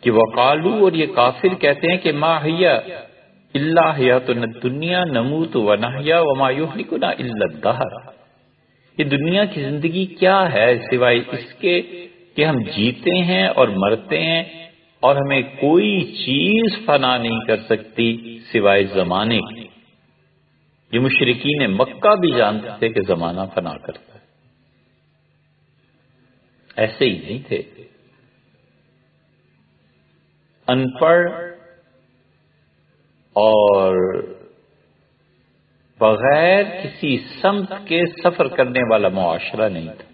کہ وقالو، اور یہ کافر کہتے ہیں کہ ما ہی الا حیاتنا الدنیا نموت ونحیا وما یہلکنا الا الدہر، یہ دنیا کی زندگی کیا ہے سوائے اس کے کہ ہم جیتے ہیں اور مرتے ہیں، اور ہمیں کوئی چیز فنا نہیں کر سکتی سوائے زمانے کی۔ یہ مشرکین مکہ بھی جانتے تھے کہ زمانہ فنا کرتا ہے، ایسے ہی نہیں تھے۔ ان پڑھ اور بغیر کسی سمت کے سفر کرنے والا معاشرہ نہیں تھا۔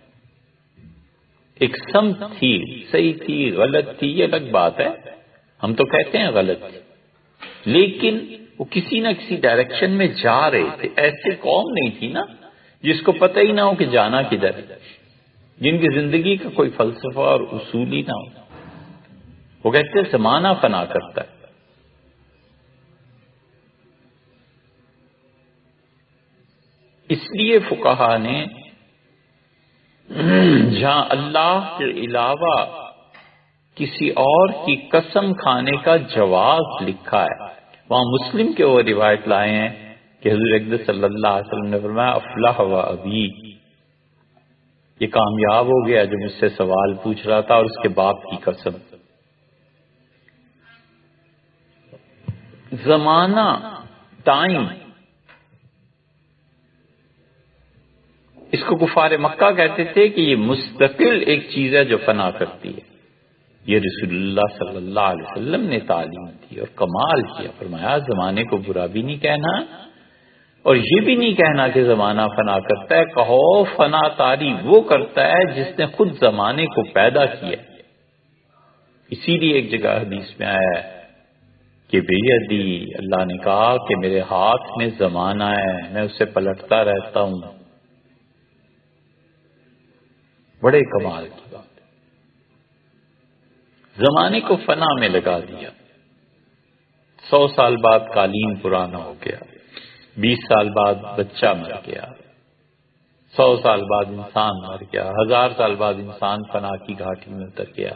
ایک سمت تھی، صحیح تھی، غلط تھی، یہ الگ بات ہے، ہم تو کہتے ہیں غلط تھی، لیکن وہ کسی نہ کسی ڈائریکشن میں جا رہے تھے۔ ایسی قوم نہیں تھی نا جس کو پتہ ہی نہ ہو کہ جانا کدھر ہے۔ جن کی زندگی کا کوئی فلسفہ اور اصول ہی نہ ہو. وہ کہتے ہیں زمانہ فنا کرتا ہے. اس لیے فقہا نے جہاں اللہ کے علاوہ کسی اور کی قسم کھانے کا جواز لکھا ہے، وہاں مسلم کے وہ روایت لائے ہیں کہ حضور اقدس صلی اللہ علیہ وسلم نے فرمایا افلح و ابی، یہ کامیاب ہو گیا جو مجھ سے سوال پوچھ رہا تھا، اور اس کے باپ کی قسم. زمانہ، ٹائم، اس کو کفار مکہ کہتے تھے کہ یہ مستقل ایک چیز ہے جو فنا کرتی ہے. یہ رسول اللہ صلی اللہ علیہ وسلم نے تعلیم دی اور کمال کیا. فرمایا زمانے کو برا بھی نہیں کہنا اور یہ بھی نہیں کہنا کہ زمانہ فنا کرتا ہے. کہو فنا طاری وہ کرتا ہے جس نے خود زمانے کو پیدا کیا. اسی لیے ایک جگہ حدیث میں آیا ہے کہ بیدی، اللہ نے کہا کہ میرے ہاتھ میں زمانہ ہے، میں اسے پلٹتا رہتا ہوں. بڑے کمال کی بات ہے. زمانے کو فنا میں لگا دیا. 100 سال بعد قالین پرانا ہو گیا، 20 سال بعد بچہ مر گیا، 100 سال بعد انسان مر گیا، 1000 سال بعد انسان فنا کی گھاٹی میں اتر گیا.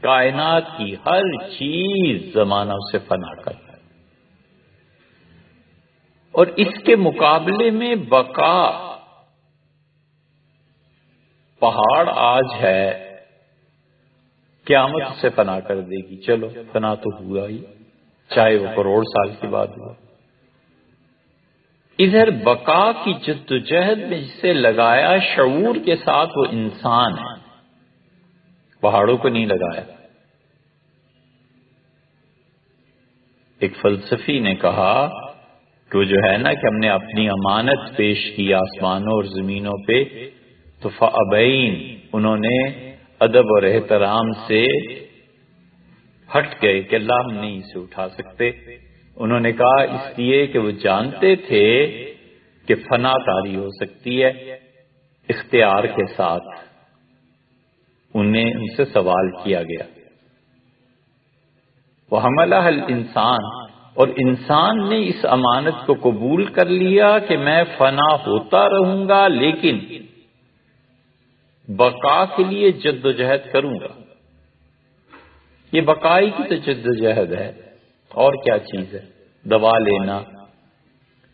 کائنات کی ہر چیز زمانہ اسے فنا کرتا ہے. اور اس کے مقابلے میں بقا، پہاڑ آج ہے، قیامت اسے فنا کر دے گی. چلو فنا تو ہوا ہی، چاہے وہ کروڑ سال کے بعد ہوا. ادھر بقا کی جدوجہد میں جسے لگایا شعور کے ساتھ وہ انسان ہے، پہاڑوں کو نہیں لگایا. ایک فلسفی نے کہا کہ وہ جو ہے نا کہ ہم نے اپنی امانت پیش کی آسمانوں اور زمینوں پہ، تو فابین، انہوں نے ادب اور احترام سے ہٹ گئے کہ اللہ ہم نہیں اسے اٹھا سکتے. انہوں نے کہا اس لیے کہ وہ جانتے تھے کہ فنا طاری ہو سکتی ہے. اختیار کے ساتھ ان سے سوال کیا گیا. وَحَمَلَهَا الْإِنسان، اور انسان نے اس امانت کو قبول کر لیا کہ میں فنا ہوتا رہوں گا لیکن بقا کے لیے جد و جہد کروں گا. یہ بقائی کی تو جد و جہد ہے، اور کیا چیز ہے؟ دوا لینا،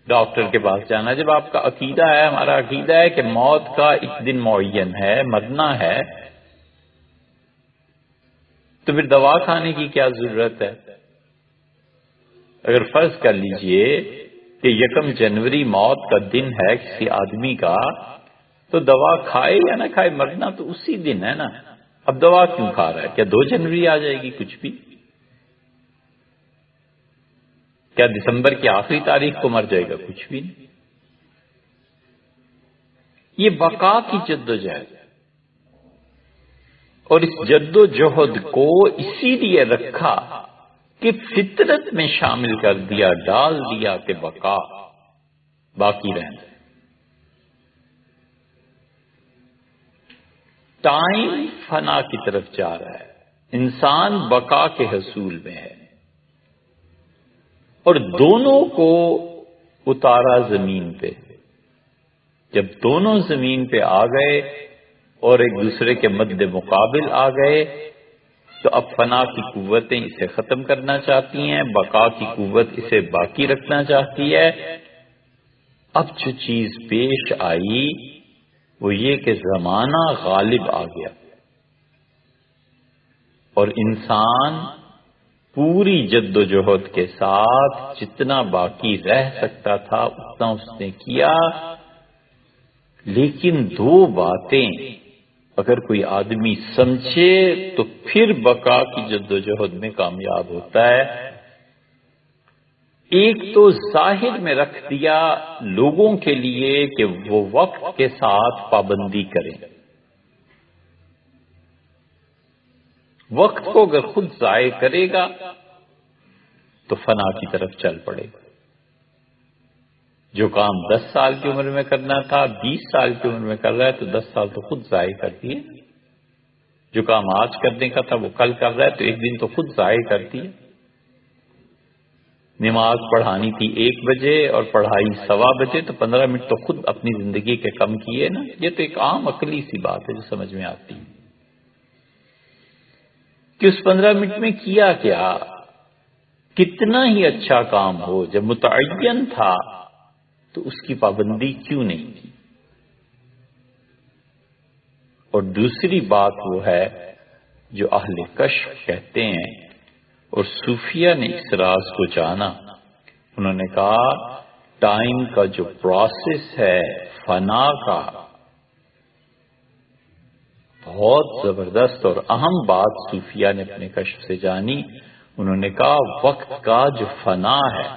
ڈاکٹر کے پاس جانا. جب آپ کا عقیدہ ہے، ہمارا عقیدہ ہے کہ موت کا ایک دن معین ہے، مرنا ہے، تو پھر دوا کھانے کی کیا ضرورت ہے؟ اگر فرض کر لیجئے کہ 1 جنوری موت کا دن ہے کسی آدمی کا، تو دوا کھائے یا نہ کھائے مرنا تو اسی دن ہے نا. اب دوا کیوں کھا رہا ہے؟ کیا 2 جنوری آ جائے گی؟ کچھ بھی. کیا دسمبر کی آخری تاریخ کو مر جائے گا؟ کچھ بھی نہیں. یہ بقا کی جد و جہد ہے. اور اس جد و جہد کو اسی لیے رکھا کہ فطرت میں شامل کر دیا، ڈال دیا کہ بقا، باقی رہنا. ٹائم فنا کی طرف جا رہا ہے، انسان بقا کے حصول میں ہے، اور دونوں کو اتارا زمین پہ. جب دونوں زمین پہ آ گئے اور ایک دوسرے کے مد مقابل آ گئے، تو اب فنا کی قوتیں اسے ختم کرنا چاہتی ہیں، بقا کی قوت اسے باقی رکھنا چاہتی ہے. اب جو چیز پیش آئی وہ یہ کہ زمانہ غالب آ گیا، اور انسان پوری جد و جہد کے ساتھ جتنا باقی رہ سکتا تھا اتنا اس نے کیا. لیکن 2 باتیں اگر کوئی آدمی سمجھے تو پھر بقا کی جد و جہد میں کامیاب ہوتا ہے. ایک تو ظاہر میں رکھ دیا لوگوں کے لیے کہ وہ وقت کے ساتھ پابندی کریں. وقت کو اگر خود ضائع کرے گا تو فنا کی طرف چل پڑے گا. جو کام 10 سال کی عمر میں کرنا تھا 20 سال کی عمر میں کر رہا ہے تو 10 سال تو خود ضائع کر دیے. جو کام آج کرنے کا تھا وہ کل کر رہا ہے تو ایک دن تو خود ضائع کرتی ہے. نماز پڑھانی تھی 1 بجے اور پڑھائی 1:15 بجے تو 15 منٹ تو خود اپنی زندگی کے کم کیے نا. یہ تو ایک عام عقلی سی بات ہے جو سمجھ میں آتی ہے کہ اس 15 منٹ میں کیا کیا. کتنا ہی اچھا کام ہو جب متعین تھا تو اس کی پابندی کیوں نہیں کی. اور دوسری بات وہ ہے جو اہل کشف کہتے ہیں اور صوفیہ نے اس راز کو جانا. انہوں نے کہا ٹائم کا جو پروسیس ہے فنا کا بہت زبردست اور اہم بات صوفیہ نے اپنے کشف سے جانی. انہوں نے کہا وقت کا جو فنا ہے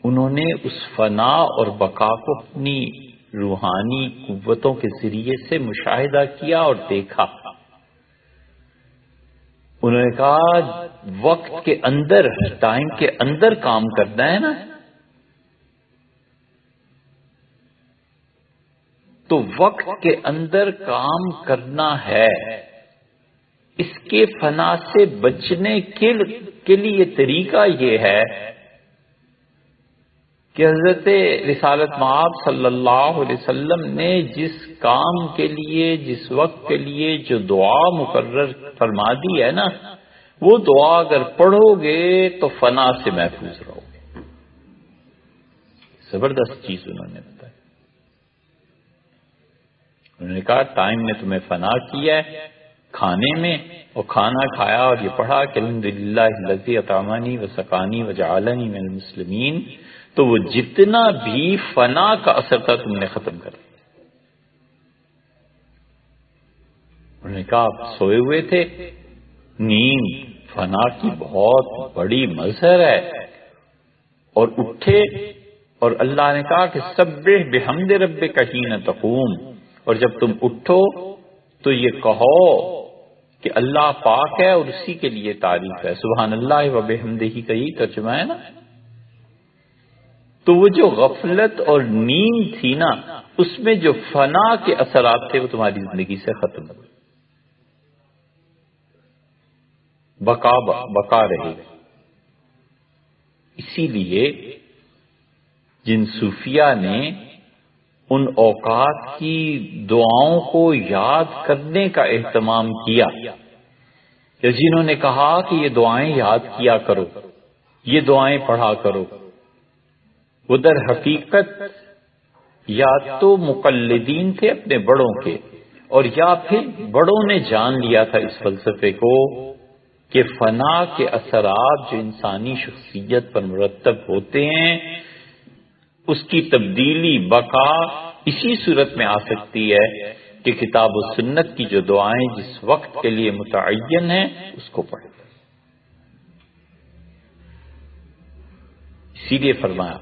انہوں نے اس فنا اور بقا کو اپنی روحانی قوتوں کے ذریعے سے مشاہدہ کیا اور دیکھا. انہوں نے کہا وقت کے اندر ٹائم کے اندر کام کرنا ہے نا تو وقت کے اندر کام کرنا ہے. اس کے فنا سے بچنے کے لیے طریقہ یہ ہے کہ حضرت رسالت مآب صلی اللہ علیہ وسلم نے جس کام کے لیے جس وقت کے لیے جو دعا مقرر فرما دی ہے نا وہ دعا اگر پڑھو گے تو فنا سے محفوظ رہو گے. زبردست چیز انہوں نے بتائی. انہوں نے کہا ٹائم نے تمہیں فنا کیا ہے کھانے میں اور کھانا کھایا اور یہ پڑھا کہ الحمدللہ الذی اطعمنی وسقانی وجعلنی من المسلمین تو وہ جتنا بھی فنا کا اثر تھا تم نے ختم کر دیا. انہوں نے کہا آپ سوئے ہوئے تھے نیند فنا کی بہت بڑی مظہر ہے اور اٹھے اور اللہ نے کہا کہ سبح بحمد ربک حین تقوم اور جب تم اٹھو تو یہ کہو کہ اللہ پاک ہے اور اسی کے لیے تعریف ہے. سبحان اللہ و بحمدہ کا یہی ترجمہ ہے نا. تو وہ جو غفلت اور نیند تھی نا اس میں جو فنا کے اثرات تھے وہ تمہاری زندگی سے ختم ہو گئے. بقا رہی. اسی لیے جن صوفیہ نے ان اوقات کی دعاؤں کو یاد کرنے کا اہتمام کیا یا جنہوں نے کہا کہ یہ دعائیں یاد کیا کرو یہ دعائیں پڑھا کرو وہ در حقیقت یا تو مقلدین تھے اپنے بڑوں کے اور یا پھر بڑوں نے جان لیا تھا اس فلسفے کو کہ فنا کے اثرات جو انسانی شخصیت پر مرتب ہوتے ہیں اس کی تبدیلی بقا اسی صورت میں آ سکتی ہے کہ کتاب و سنت کی جو دعائیں جس وقت کے لیے متعین ہیں اس کو پڑھیں. اسی لیے فرمایا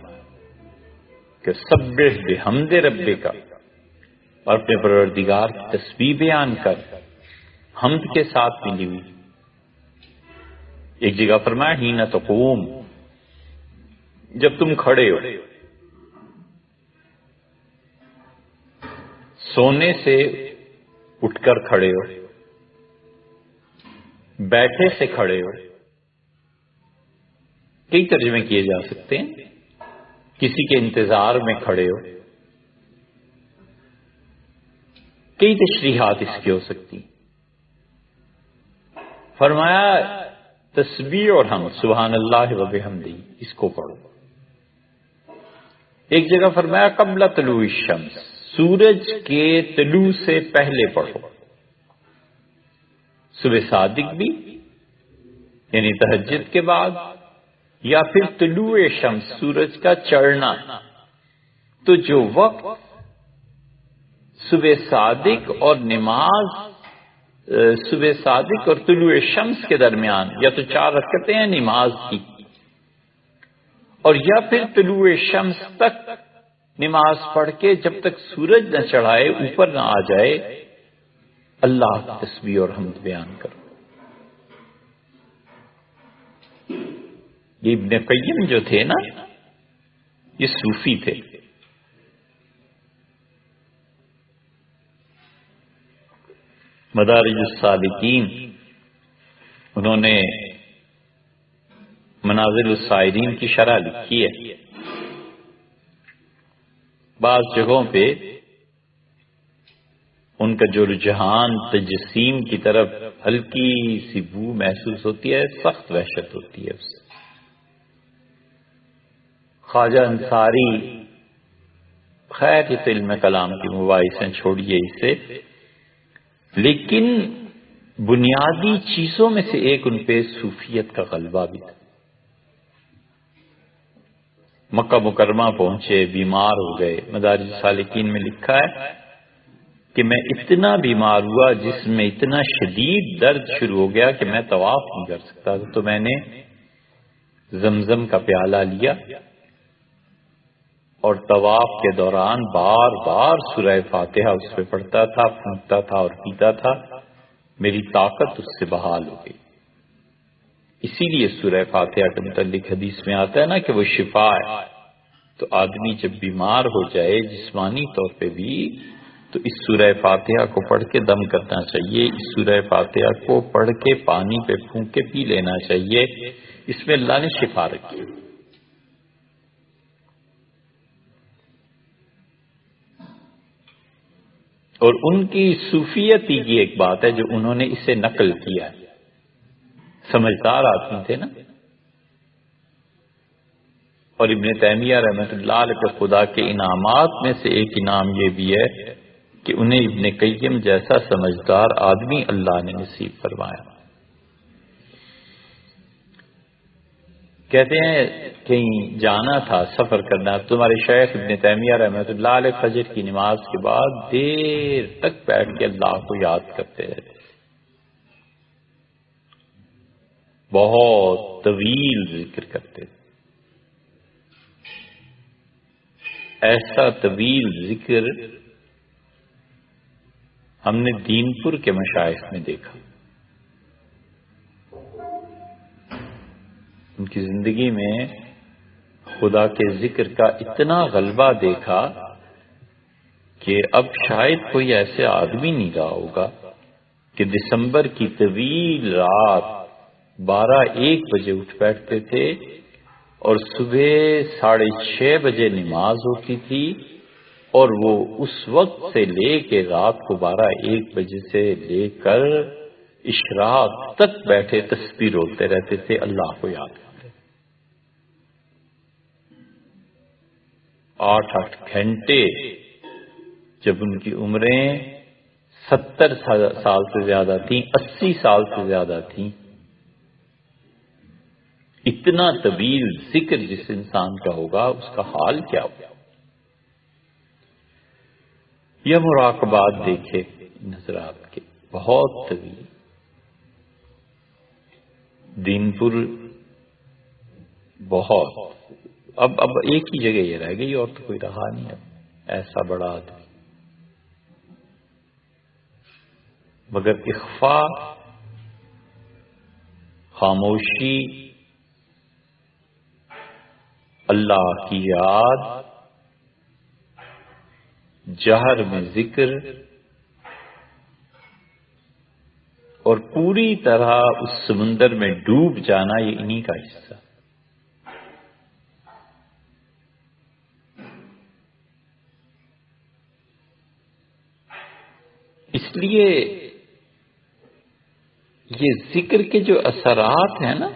کہ سبح بحمد ربک اور اپنے پروردگار کی تسبیح بیان کر حمد کے ساتھ ملی ہوئی. ایک جگہ فرمایا حین تقوم جب تم کھڑے ہو سونے سے اٹھ کر کھڑے ہو بیٹھے سے کھڑے ہو. کئی ترجمے کیے جا سکتے ہیں. کسی کے انتظار میں کھڑے ہو کئی تشریحات اس کی ہو سکتی. فرمایا تسبیح اور حمد سبحان اللہ و بحمدہ اس کو پڑھو. ایک جگہ فرمایا قبل طلوع الشمس سورج کے طلوع سے پہلے پڑھو. صبح صادق بھی یعنی تہجد کے بعد یا پھر طلوع شمس سورج کا چڑھنا. تو جو وقت صبح صادق اور نماز صبح صادق اور طلوع شمس کے درمیان یا تو 4 رکعتیں ہیں نماز کی اور یا پھر طلوع شمس تک نماز پڑھ کے جب تک سورج نہ چڑھائے اوپر نہ آ جائے اللہ کی تسبیح اور حمد بیان کرو. یہ ابن قیم جو تھے نا یہ صوفی تھے. مدارج السالکین انہوں نے منازل السائرین کی شرح لکھی ہے. بعض جگہوں پہ ان کا جو رجحان تجسیم کی طرف ہلکی سی بو محسوس ہوتی ہے، سخت وحشت ہوتی ہے اس سے. خواجہ انصاری، خیر یہ تو علم کلام کی مباحثیں چھوڑیے اسے، لیکن بنیادی چیزوں میں سے ایک ان پہ صوفیت کا غلبہ بھی تھا. مکہ مکرمہ پہنچے، بیمار ہو گئے. مدارج سالکین میں لکھا ہے کہ میں اتنا بیمار ہوا جس میں اتنا شدید درد شروع ہو گیا کہ میں طواف نہیں کر سکتا. تو میں نے زمزم کا پیالہ لیا اور طواف کے دوران بار بار سورہ فاتحہ اس پہ پڑھتا تھا، پھونکتا تھا اور پیتا تھا. میری طاقت اس سے بحال ہو گئی. اسی لیے سورہ فاتحہ کے متعلق حدیث میں آتا ہے نا کہ وہ شفا ہے. تو آدمی جب بیمار ہو جائے جسمانی طور پہ بھی تو اس سورہ فاتحہ کو پڑھ کے دم کرنا چاہیے. اس سورہ فاتحہ کو پڑھ کے پانی پہ پھونک کے پی لینا چاہیے. اس میں اللہ نے شفا رکھی. اور ان کی صوفیت ہی کی ایک بات ہے جو انہوں نے اسے نقل کیا ہے. سمجھدار آدمی تھے نا. اور ابن تیمیہ رحمۃ اللہ علیہ کے خدا کے انعامات میں سے ایک انعام یہ بھی ہے کہ انہیں ابن قیم جیسا سمجھدار آدمی اللہ نے نصیب فرمایا. کہتے ہیں کہیں جانا تھا، سفر کرنا. تمہارے شیخ ابن تیمیہ رحمۃ اللہ علیہ فجر کی نماز کے بعد دیر تک بیٹھ کے اللہ کو یاد کرتے رہتے. بہت طویل ذکر کرتے تھے. ایسا طویل ذکر ہم نے دین پور کے مشائخ میں دیکھا. ان کی زندگی میں خدا کے ذکر کا اتنا غلبہ دیکھا کہ اب شاید کوئی ایسے آدمی نہیں رہا ہوگا کہ دسمبر کی طویل رات 12-1 بجے اٹھ بیٹھتے تھے اور صبح 6:30 بجے نماز ہوتی تھی اور وہ اس وقت سے لے کے رات کو 12-1 بجے سے لے کر اشراق تک بیٹھے تسبیح رولتے رہتے تھے، اللہ کو یاد کرتے. 8 گھنٹے. جب ان کی عمریں 70 سال سے زیادہ تھیں، 80 سال سے زیادہ تھیں. اتنا طویل ذکر جس انسان کا ہوگا اس کا حال کیا ہوگا. یہ مراقبات دیکھے نظرات کے بہت طویل. دین پور بہت. اب ایک ہی جگہ یہ رہ گئی اور تو کوئی رہا نہیں. اب ایسا بڑا آدمی مگر اخفا، خاموشی، اللہ کی یاد، جہر میں ذکر اور پوری طرح اس سمندر میں ڈوب جانا، یہ انہی کا حصہ. اس لیے یہ ذکر کے جو اثرات ہیں نا،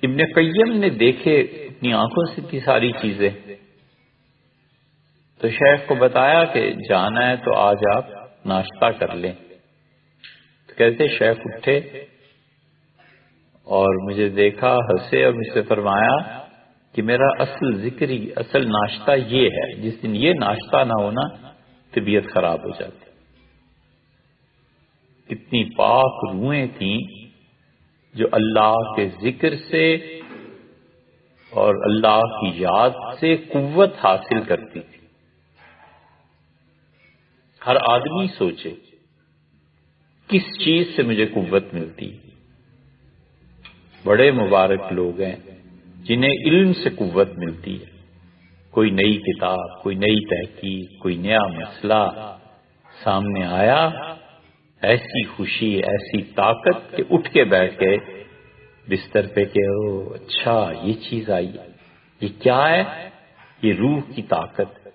ابن قیم نے دیکھے اپنی آنکھوں سے تھی ساری چیزیں. تو شیخ کو بتایا کہ جانا ہے تو آج آپ ناشتہ کر لیں. تو کہتے شیخ اٹھے اور مجھے دیکھا، ہنسے اور مجھ سے فرمایا کہ میرا اصل ذکر ہی، اصل ناشتہ یہ ہے. جس دن یہ ناشتہ نہ ہونا طبیعت خراب ہو جاتی. کتنی پاک روحیں تھیں جو اللہ کے ذکر سے اور اللہ کی یاد سے قوت حاصل کرتی تھی. ہر آدمی سوچے کس چیز سے مجھے قوت ملتی. بڑے مبارک لوگ ہیں جنہیں علم سے قوت ملتی ہے. کوئی نئی کتاب، کوئی نئی تحقیق، کوئی نیا مسئلہ سامنے آیا، ایسی خوشی، ایسی طاقت کہ اٹھ کے بیٹھ گئے بستر پہ کہ او اچھا یہ چیز آئی، یہ کیا ہے؟ یہ روح کی طاقت۔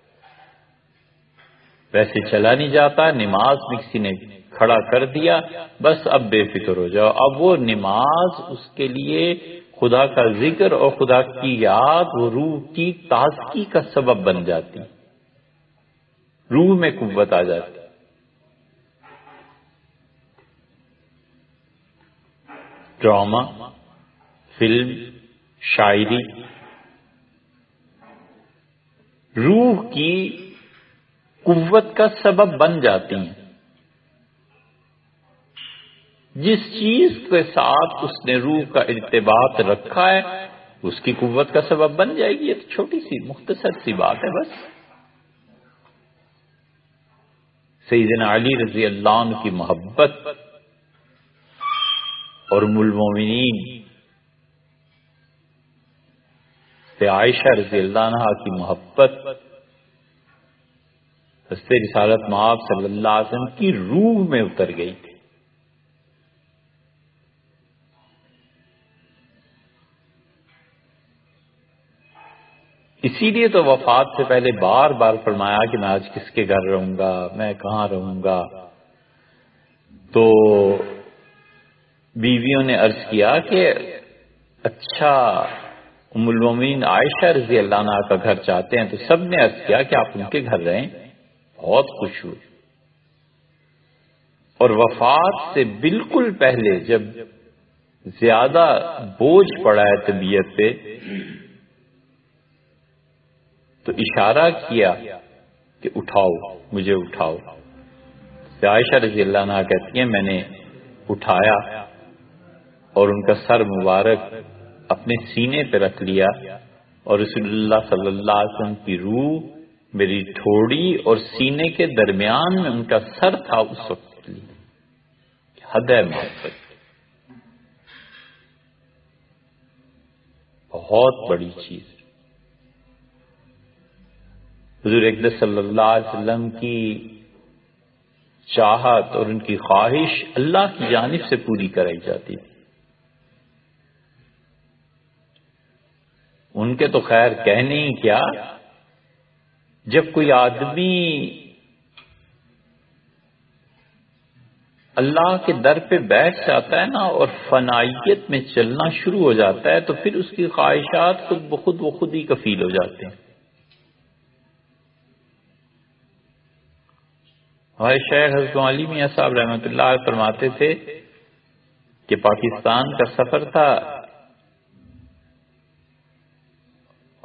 ویسے چلا نہیں جاتا، نماز میں کسی نے کھڑا کر دیا، بس اب بے فکر ہو جاؤ۔ اب وہ نماز اس کے لیے خدا کا ذکر اور خدا کی یاد وہ روح کی تازگی کا سبب بن جاتی، روح میں قوت آ جاتی۔ ڈرامہ، فلم، شاعری روح کی قوت کا سبب بن جاتی ہیں۔ جس چیز کے ساتھ اس نے روح کا ارتباط رکھا ہے اس کی قوت کا سبب بن جائے گی۔ یہ تو چھوٹی سی مختصر سی بات ہے بس۔ سیدنا علی رضی اللہ عنہ کی محبت اور ام المومنین سے عائشہ رضی اللہ عنہا کی محبت حضرت رسالت مآب صلی اللہ علیہ وسلم کی روح میں اتر گئی تھی۔ اسی لیے تو وفات سے پہلے بار بار فرمایا کہ میں آج کس کے گھر رہوں گا، میں کہاں رہوں گا۔ تو بیویوں نے عرض کیا کہ اچھا ام المومنین عائشہ رضی اللہ عنہا کا گھر چاہتے ہیں، تو سب نے عرض کیا کہ آپ ان کے گھر رہیں۔ بہت خوش ہوئی۔ اور وفات سے بالکل پہلے جب زیادہ بوجھ پڑا ہے طبیعت پہ تو اشارہ کیا کہ اٹھاؤ، مجھے اٹھاؤ۔ عائشہ رضی اللہ عنہا کہتی ہیں میں نے اٹھایا اور ان کا سر مبارک اپنے سینے پہ رکھ لیا، اور رسول اللہ صلی اللہ علیہ وسلم کی روح میری ٹھوڑی اور سینے کے درمیان میں ان کا سر تھا اس وقت لی۔ حد ہے محبت، بہت بڑی چیز۔ حضور اقدس صلی اللہ علیہ وسلم کی چاہت اور ان کی خواہش اللہ کی جانب سے پوری کرائی جاتی تھی۔ ان کے تو خیر کہنے ہی کیا، جب کوئی آدمی اللہ کے در پہ بیٹھ جاتا ہے نا اور فنائیت میں چلنا شروع ہو جاتا ہے تو پھر اس کی خواہشات خود بخود وہ خود ہی کفیل ہو جاتے ہیں۔ ہمارے شیخ حضرت علی میاں صاحب رحمۃ اللہ علیہ فرماتے تھے کہ پاکستان کا سفر تھا،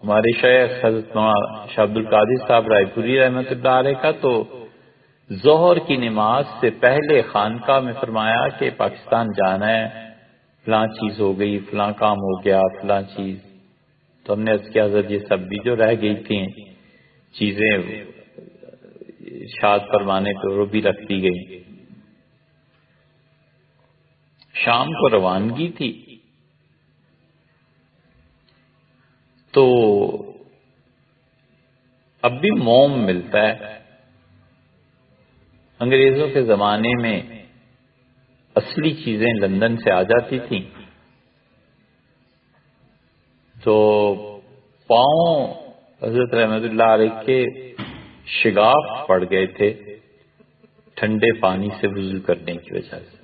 ہمارے شیخ حضرت شاہ عبد القادر صاحب رائے پوری رحمۃ اللہ علیہ کا، تو ظہر کی نماز سے پہلے خانقاہ میں فرمایا کہ پاکستان جانا ہے، فلاں چیز ہو گئی، فلاں کام ہو گیا، فلاں چیز۔ تو ہم نے عرض کیا حضرت یہ سب بھی جو رہ گئی تھیں چیزیں ارشاد فرمانے پہ وہ بھی رکھ دی گئی۔ شام کو روانگی تھی تو اب بھی موم ملتا ہے۔ انگریزوں کے زمانے میں اصلی چیزیں لندن سے آ جاتی تھیں، تو پاؤں حضرت رحمت اللہ علیہ کے شگاف پڑ گئے تھے ٹھنڈے پانی سے وضو کرنے کی وجہ سے،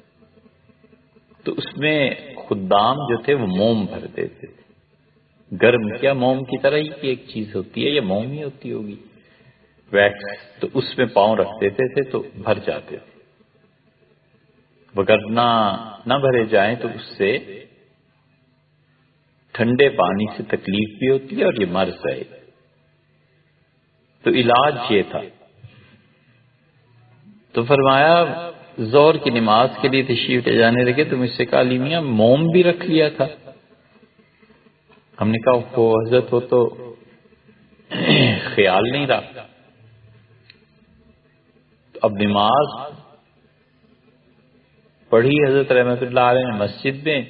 تو اس میں خدام جو تھے وہ موم بھر دیتے تھے۔ گرم کیا موم کی طرح ہی کی ایک چیز ہوتی ہے، یا موم ہی ہوتی ہوگی ویکس، تو اس میں پاؤں رکھ دیتے تھے تو بھر جاتے تھے، وگرنہ نہ بھرے جائیں تو اس سے ٹھنڈے پانی سے تکلیف بھی ہوتی ہے اور یہ مرض ہے۔ تو علاج یہ تھا۔ تو فرمایا ظہر کی نماز کے لیے تشریف لے جانے لگے تو مجھ سے کہا علی میاں موم بھی رکھ لیا تھا۔ ہم نے کہا وہ حضرت ہو تو خیال نہیں رہا۔ اب نماز پڑھی حضرت رحمت اللہ علیہ نے مسجد میں،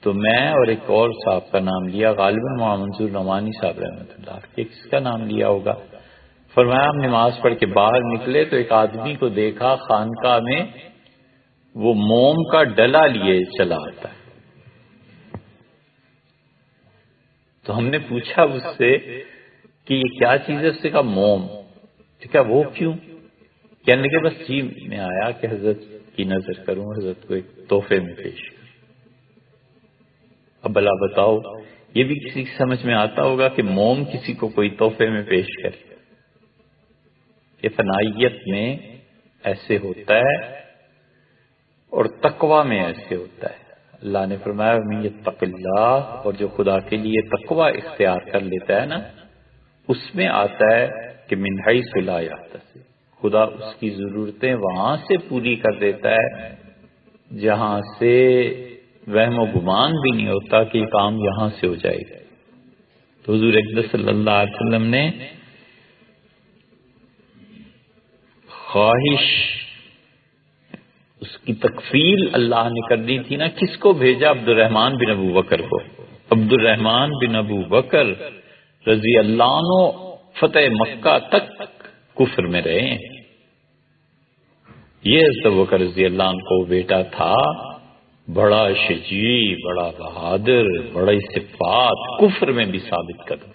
تو میں اور ایک اور صاحب کا نام لیا، غالباً محمد منظور نعمانی صاحب رحمۃ اللہ کے، کس کا نام لیا ہوگا۔ فرمایا ہم نماز پڑھ کے باہر نکلے تو ایک آدمی کو دیکھا خانقاہ میں وہ موم کا ڈلا لیے چلا آتا ہے۔ تو ہم نے پوچھا اس سے کہ یہ کیا چیز ہے؟ اس سے کہا موم۔ کہا وہ کیوں؟ کہنے لگے بس جی میں آیا کہ حضرت کی نظر کروں، حضرت کو ایک تحفے میں پیش کروں۔ اب بلا بتاؤ یہ بھی کسی کی سمجھ میں آتا ہوگا کہ موم کسی کو کوئی تحفے میں پیش کرے؟ یہ فنائیت میں ایسے ہوتا ہے اور تقوی میں ایسے ہوتا ہے۔ اللہ نے فرمایا من یتق اللہ، اور جو خدا کے لیے تقوی اختیار کر لیتا ہے نا، اس میں آتا ہے کہ من حیث لا یحتسب، خدا اس کی ضرورتیں وہاں سے پوری کر دیتا ہے جہاں سے وہم و گمان بھی نہیں ہوتا کہ یہ کام یہاں سے ہو جائے گا۔ تو حضور اقدس صلی اللہ علیہ وسلم نے خواہش اس کی تکفیل اللہ نے کر دی تھی نا، کس کو بھیجا؟ عبد الرحمن بن ابو بکر کو۔ عبد الرحمن بن ابو بکر رضی اللہ عنہ فتح مکہ تک کفر میں رہے ہیں۔ یہ حضرت ابو بکر رضی اللہ عنہ کو بیٹا تھا، بڑا شجیع، بڑا بہادر، بڑی صفات، کفر میں بھی ثابت قدم،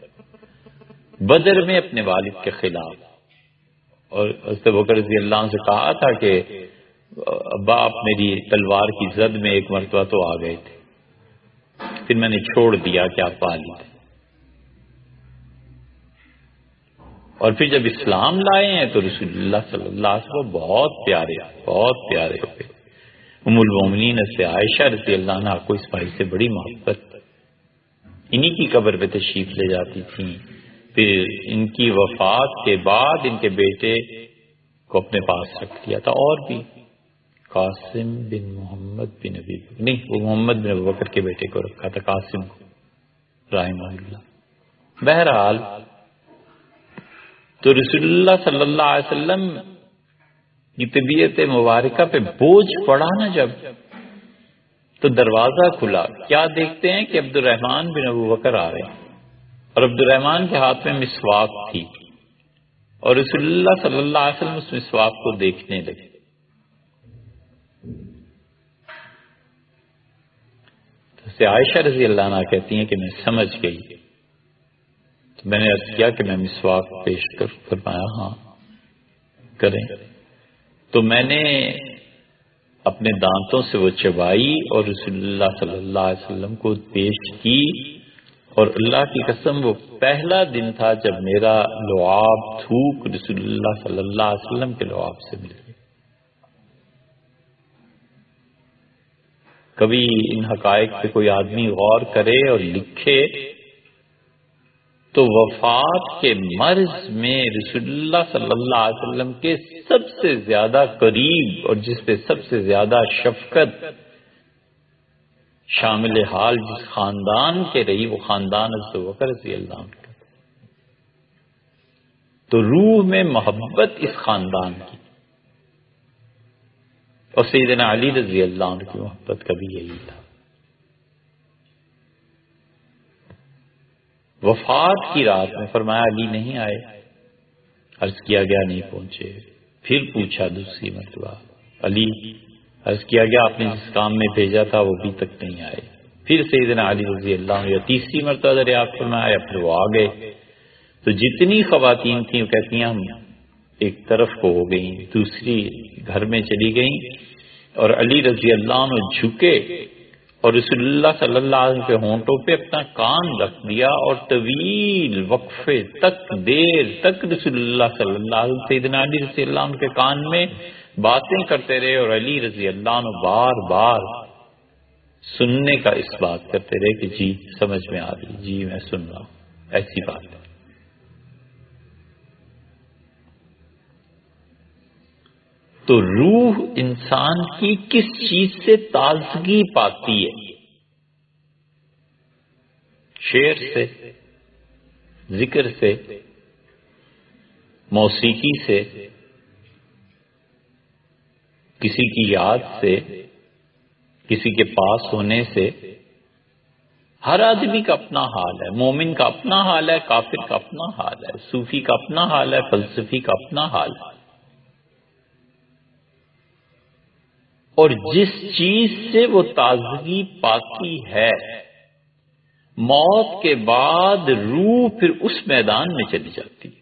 بدر میں اپنے والد کے خلاف۔ اور حضرت ابو بکر رضی اللہ عنہ سے کہا تھا کہ ابا آپ میری تلوار کی زد میں ایک مرتبہ تو آ گئے تھے، پھر میں نے چھوڑ دیا کہ آپ والد ہیں۔ اور پھر جب اسلام لائے ہیں تو رسول اللہ صلی اللہ علیہ وسلم بہت پیارے ہو گئے۔ ام المومنین سے عائشہ رضی اللہ عنہا کو اس بھائی سے بڑی محبت، انہی کی قبر پہ تشریف لے جاتی تھیں۔ پھر ان کی وفات کے بعد ان کے بیٹے کو اپنے پاس رکھ لیا تھا، اور بھی قاسم بن محمد بن ابی بکر، نہیں وہ محمد بن ابو بکر کے بیٹے کو رکھا تھا، قاسم کو رحمہ اللہ۔ بہرحال تو رسول اللہ صلی اللہ علیہ وسلم کی طبیعت مبارکہ پہ بوجھ پڑا نا جب، تو دروازہ کھلا، کیا دیکھتے ہیں کہ عبد الرحمن بن ابو بکر آ رہے ہیں، اور عبد الرحمن کے ہاتھ میں مسواک تھی، اور رسول اللہ صلی اللہ علیہ وسلم اس مسواک کو دیکھنے لگے۔ تو سے عائشہ رضی اللہ عنہ کہتی ہیں کہ میں سمجھ گئی، تو میں نے عرض کیا کہ میں مسواک پیش کر، فرمایا ہاں کریں۔ تو میں نے اپنے دانتوں سے وہ چبائی اور رسول اللہ صلی اللہ علیہ وسلم کو پیش کی، اور اللہ کی قسم وہ پہلا دن تھا جب میرا لعاب تھوک رسول اللہ صلی اللہ علیہ وسلم کے لعاب سے مل گئی۔ کبھی ان حقائق پہ کوئی آدمی غور کرے اور لکھے تو وفات کے مرض میں رسول اللہ صلی اللہ علیہ وسلم کے سب سے زیادہ قریب اور جس پہ سب سے زیادہ شفقت شامل حال جس خاندان کے رہی، وہ خاندان حضرت ابو بکر رضی اللہ عنہ کا، تو روح میں محبت اس خاندان کی، اور سیدنا علی رضی اللہ عنہ کی محبت کا بھی یہی تھا۔ وفات کی رات میں فرمایا علی نہیں آئے، عرض کیا گیا نہیں پہنچے، پھر پوچھا دوسری مرتبہ علی، عرض کیا گیا آپ نے جس کام میں بھیجا تھا وہ ابھی تک نہیں آئے، پھر سیدنا علی رضی اللہ عنہ تیسری مرتبہ دریافت فرمایا، پھر وہ آ گئے۔ تو جتنی خواتین تھیں وہ کہتی ہیں ہم ایک طرف کو ہو گئیں، دوسری گھر میں چلی گئیں، اور علی رضی اللہ عنہ جھکے اور رسول اللہ صلی اللہ علیہ وسلم کے ہونٹوں پہ اپنا کان رکھ دیا، اور طویل وقفے تک، دیر تک رسول اللہ صلی اللہ علیہ وسلم سیدنا علی رضی اللہ عنہ کے کان میں باتیں کرتے رہے، اور علی رضی اللہ عنہ بار بار سننے کا اس بات کرتے رہے کہ جی سمجھ میں آ رہی، جی میں سن رہا ہوں، ایسی بات ہے۔ تو روح انسان کی کس چیز سے تازگی پاتی ہے؟ شعر سے، ذکر سے، موسیقی سے، کسی کی یاد سے، کسی کے پاس ہونے سے، ہر آدمی کا اپنا حال ہے، مومن کا اپنا حال ہے، کافر کا اپنا حال ہے، صوفی کا اپنا حال ہے، فلسفی کا اپنا حال ہے۔ اور جس چیز سے وہ تازگی پاتی ہے، موت کے بعد روح پھر اس میدان میں چلی جاتی ہے۔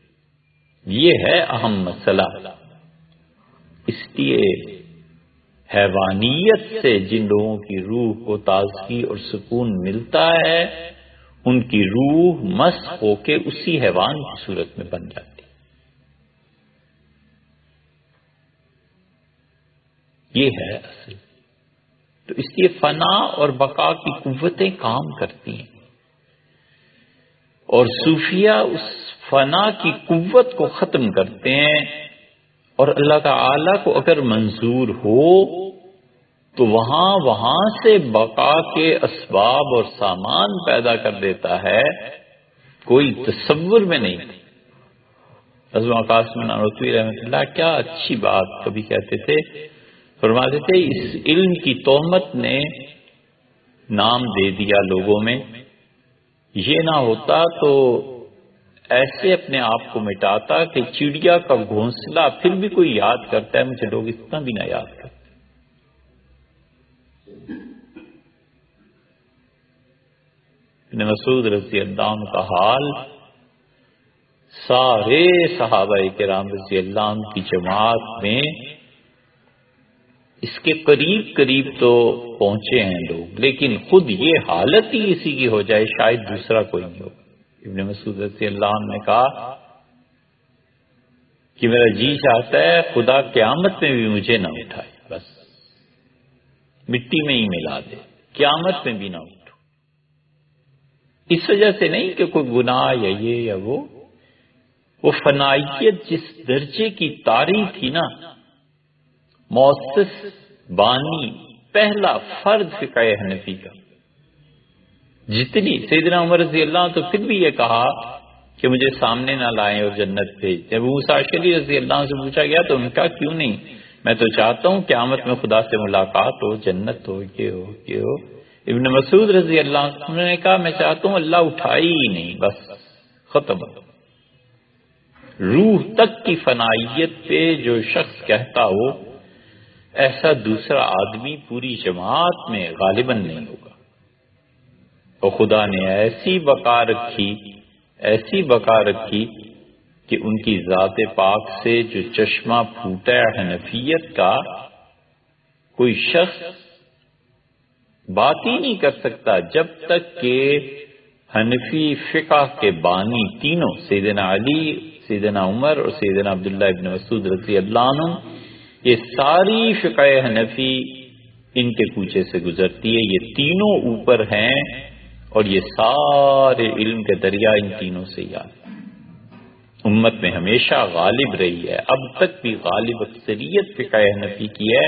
یہ ہے اہم مسئلہ۔ اس لیے حیوانیت سے جن لوگوں کی روح کو تازگی اور سکون ملتا ہے، ان کی روح مسخ ہو کے اسی حیوان کی صورت میں بن جاتی ہے۔ یہ ہے اصل۔ تو اس لیے فنا اور بقا کی قوتیں کام کرتی ہیں، اور صوفیہ اس فنا کی قوت کو ختم کرتے ہیں، اور اللہ تعالی کو اگر منظور ہو تو وہاں سے بقا کے اسباب اور سامان پیدا کر دیتا ہے، کوئی تصور میں نہیں تھی۔ حضرت قاسم نانوتوی رحمۃ اللہ کیا اچھی بات کبھی کہتے تھے، فرماتے تھے اس علم کی تہمت نے نام دے دیا لوگوں میں، یہ نہ ہوتا تو ایسے اپنے آپ کو مٹاتا کہ چڑیا کا گھونسلہ پھر بھی کوئی یاد کرتا ہے، مجھے لوگ اتنا بھی نہ یاد کرتے۔ ابن مسعود رضی اللہ عنہ کا حال سارے صحابہ کرام رضی اللہ عنہ کی جماعت میں اس کے قریب قریب تو پہنچے ہیں لوگ، لیکن خود یہ حالت ہی اسی کی ہو جائے شاید دوسرا کوئی نہیں ہوگا۔ ابن مسعود رضی اللہ عنہ نے کہا کہ میرا جی چاہتا ہے خدا قیامت میں بھی مجھے نہ اٹھائے، بس مٹی میں ہی ملا دے، قیامت میں بھی نہ اٹھو۔ اس وجہ سے نہیں کہ کوئی گناہ یا یہ یا وہ فنائیت جس درجے کی طاری تھی نا، مؤسس بانی پہلا فرد فقہ حنفی کا، جتنی سیدنا عمر رضی اللہ عنہ تو پھر بھی یہ کہا کہ مجھے سامنے نہ لائیں اور جنت بھیج دیں۔ ابو موسیٰ اشعری رضی اللہ عنہ سے پوچھا گیا تو ان کا کیوں نہیں، میں تو چاہتا ہوں قیامت میں خدا سے ملاقات ہو، جنت ہو، یہ ہو۔ ابن مسعود رضی اللہ عنہ نے کہا میں چاہتا ہوں اللہ اٹھائی ہی نہیں، بس ختم۔ روح تک کی فنائیت پہ جو شخص کہتا ہو، ایسا دوسرا آدمی پوری جماعت میں غالباً نہیں ہوگا۔ اور خدا نے ایسی بقا رکھی کہ ان کی ذات پاک سے جو چشمہ پھوٹا ہے حنفیت کا، کوئی شخص بات ہی نہیں کر سکتا جب تک کہ حنفی فقہ کے بانی تینوں سیدنا علی، سیدنا عمر اور سیدنا عبداللہ ابن مسعود رضی اللہ عنہ، یہ ساری فقہ حنفی ان کے کوچے سے گزرتی ہے، یہ تینوں اوپر ہیں، اور یہ سارے علم کے دریا ان تینوں سے ہی آتے ہیں۔ امت میں ہمیشہ غالب رہی ہے، اب تک بھی غالب اکثریت فقہ حنفی کی ہے۔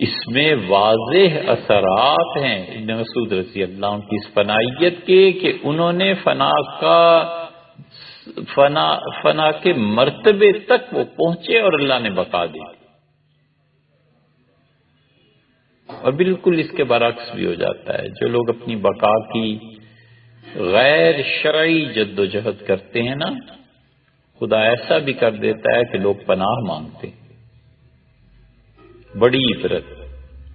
اس میں واضح اثرات ہیں ابن مسعود رضی اللہ عنہ کی اس فنائیت کے کہ انہوں نے فنا کے مرتبے تک وہ پہنچے اور اللہ نے بقا دی۔ اور بالکل اس کے برعکس بھی ہو جاتا ہے، جو لوگ اپنی بقا کی غیر شرعی جد و جہد کرتے ہیں نا، خدا ایسا بھی کر دیتا ہے کہ لوگ پناہ مانگتے ہیں۔ بڑی عبرت،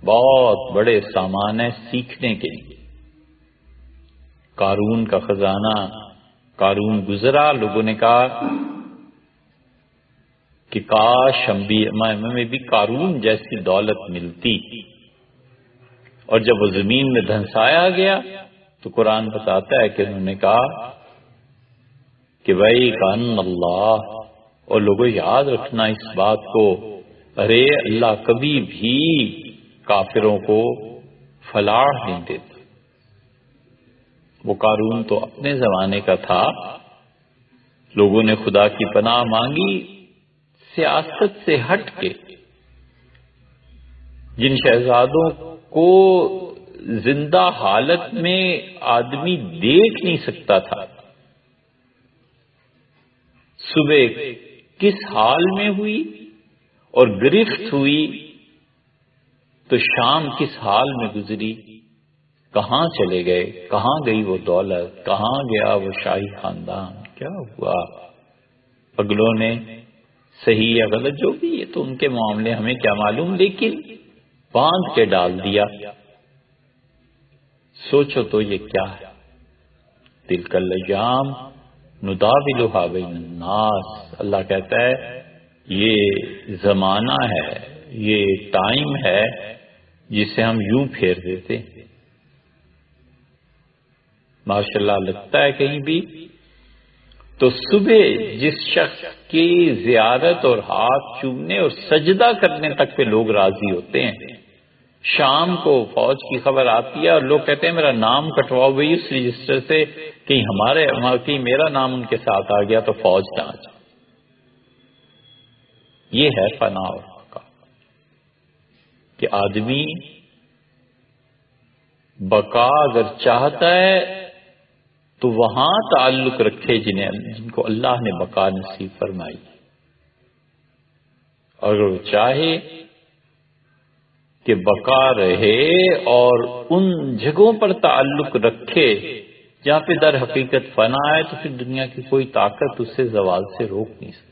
بہت بڑے سامان ہیں سیکھنے کے لیے۔ قارون کا خزانہ، قارون گزرا، لوگوں نے کہا کہ کاش ہمیں بھی قارون جیسی دولت ملتی، اور جب وہ زمین میں دھنسایا گیا تو قرآن بتاتا ہے کہ انہوں نے کہا کہ بھائی کان اللہ، اور لوگوں یاد رکھنا اس بات کو، ارے اللہ کبھی بھی کافروں کو فلاح نہیں دیتا۔ وہ قارون تو اپنے زمانے کا تھا، لوگوں نے خدا کی پناہ مانگی سیاست سے ہٹ کے۔ جن شہزادوں کو زندہ حالت میں آدمی دیکھ نہیں سکتا تھا، صبح کس حال میں ہوئی اور گرفت ہوئی تو شام کس حال میں گزری، کہاں چلے گئے، کہاں گئی وہ دولت، کہاں گیا وہ شاہی خاندان، کیا ہوا؟ پگلوں نے صحیح یا غلط جو بھی، یہ تو ان کے معاملے، ہمیں کیا معلوم، لیکن باندھ کے ڈال دیا۔ سوچو تو یہ کیا ہے؟ تلک الایام نداولھا بین الناس، اللہ کہتا ہے یہ زمانہ ہے، یہ ٹائم ہے جسے ہم یوں پھیر دیتے ہیں۔ ماشاءاللہ لگتا ہے کہیں بھی تو صبح جس شخص کی زیارت اور ہاتھ چومنے اور سجدہ کرنے تک پہ لوگ راضی ہوتے ہیں، شام کو فوج کی خبر آتی ہے اور لوگ کہتے ہیں میرا نام کٹواؤ بھئی اس رجسٹر سے، کہیں میرا نام ان کے ساتھ آ گیا تو فوج نہ آ جائے۔ یہ ہے فنا اور بقا، کہ آدمی بقا اگر چاہتا ہے تو وہاں تعلق رکھے جن کو اللہ نے بقا نصیب فرمائی، اور اگر وہ چاہے کہ بقا رہے اور ان جگہوں پر تعلق رکھے جہاں پہ در حقیقت فنا ہے، تو پھر دنیا کی کوئی طاقت اسے زوال سے روک نہیں سکتی۔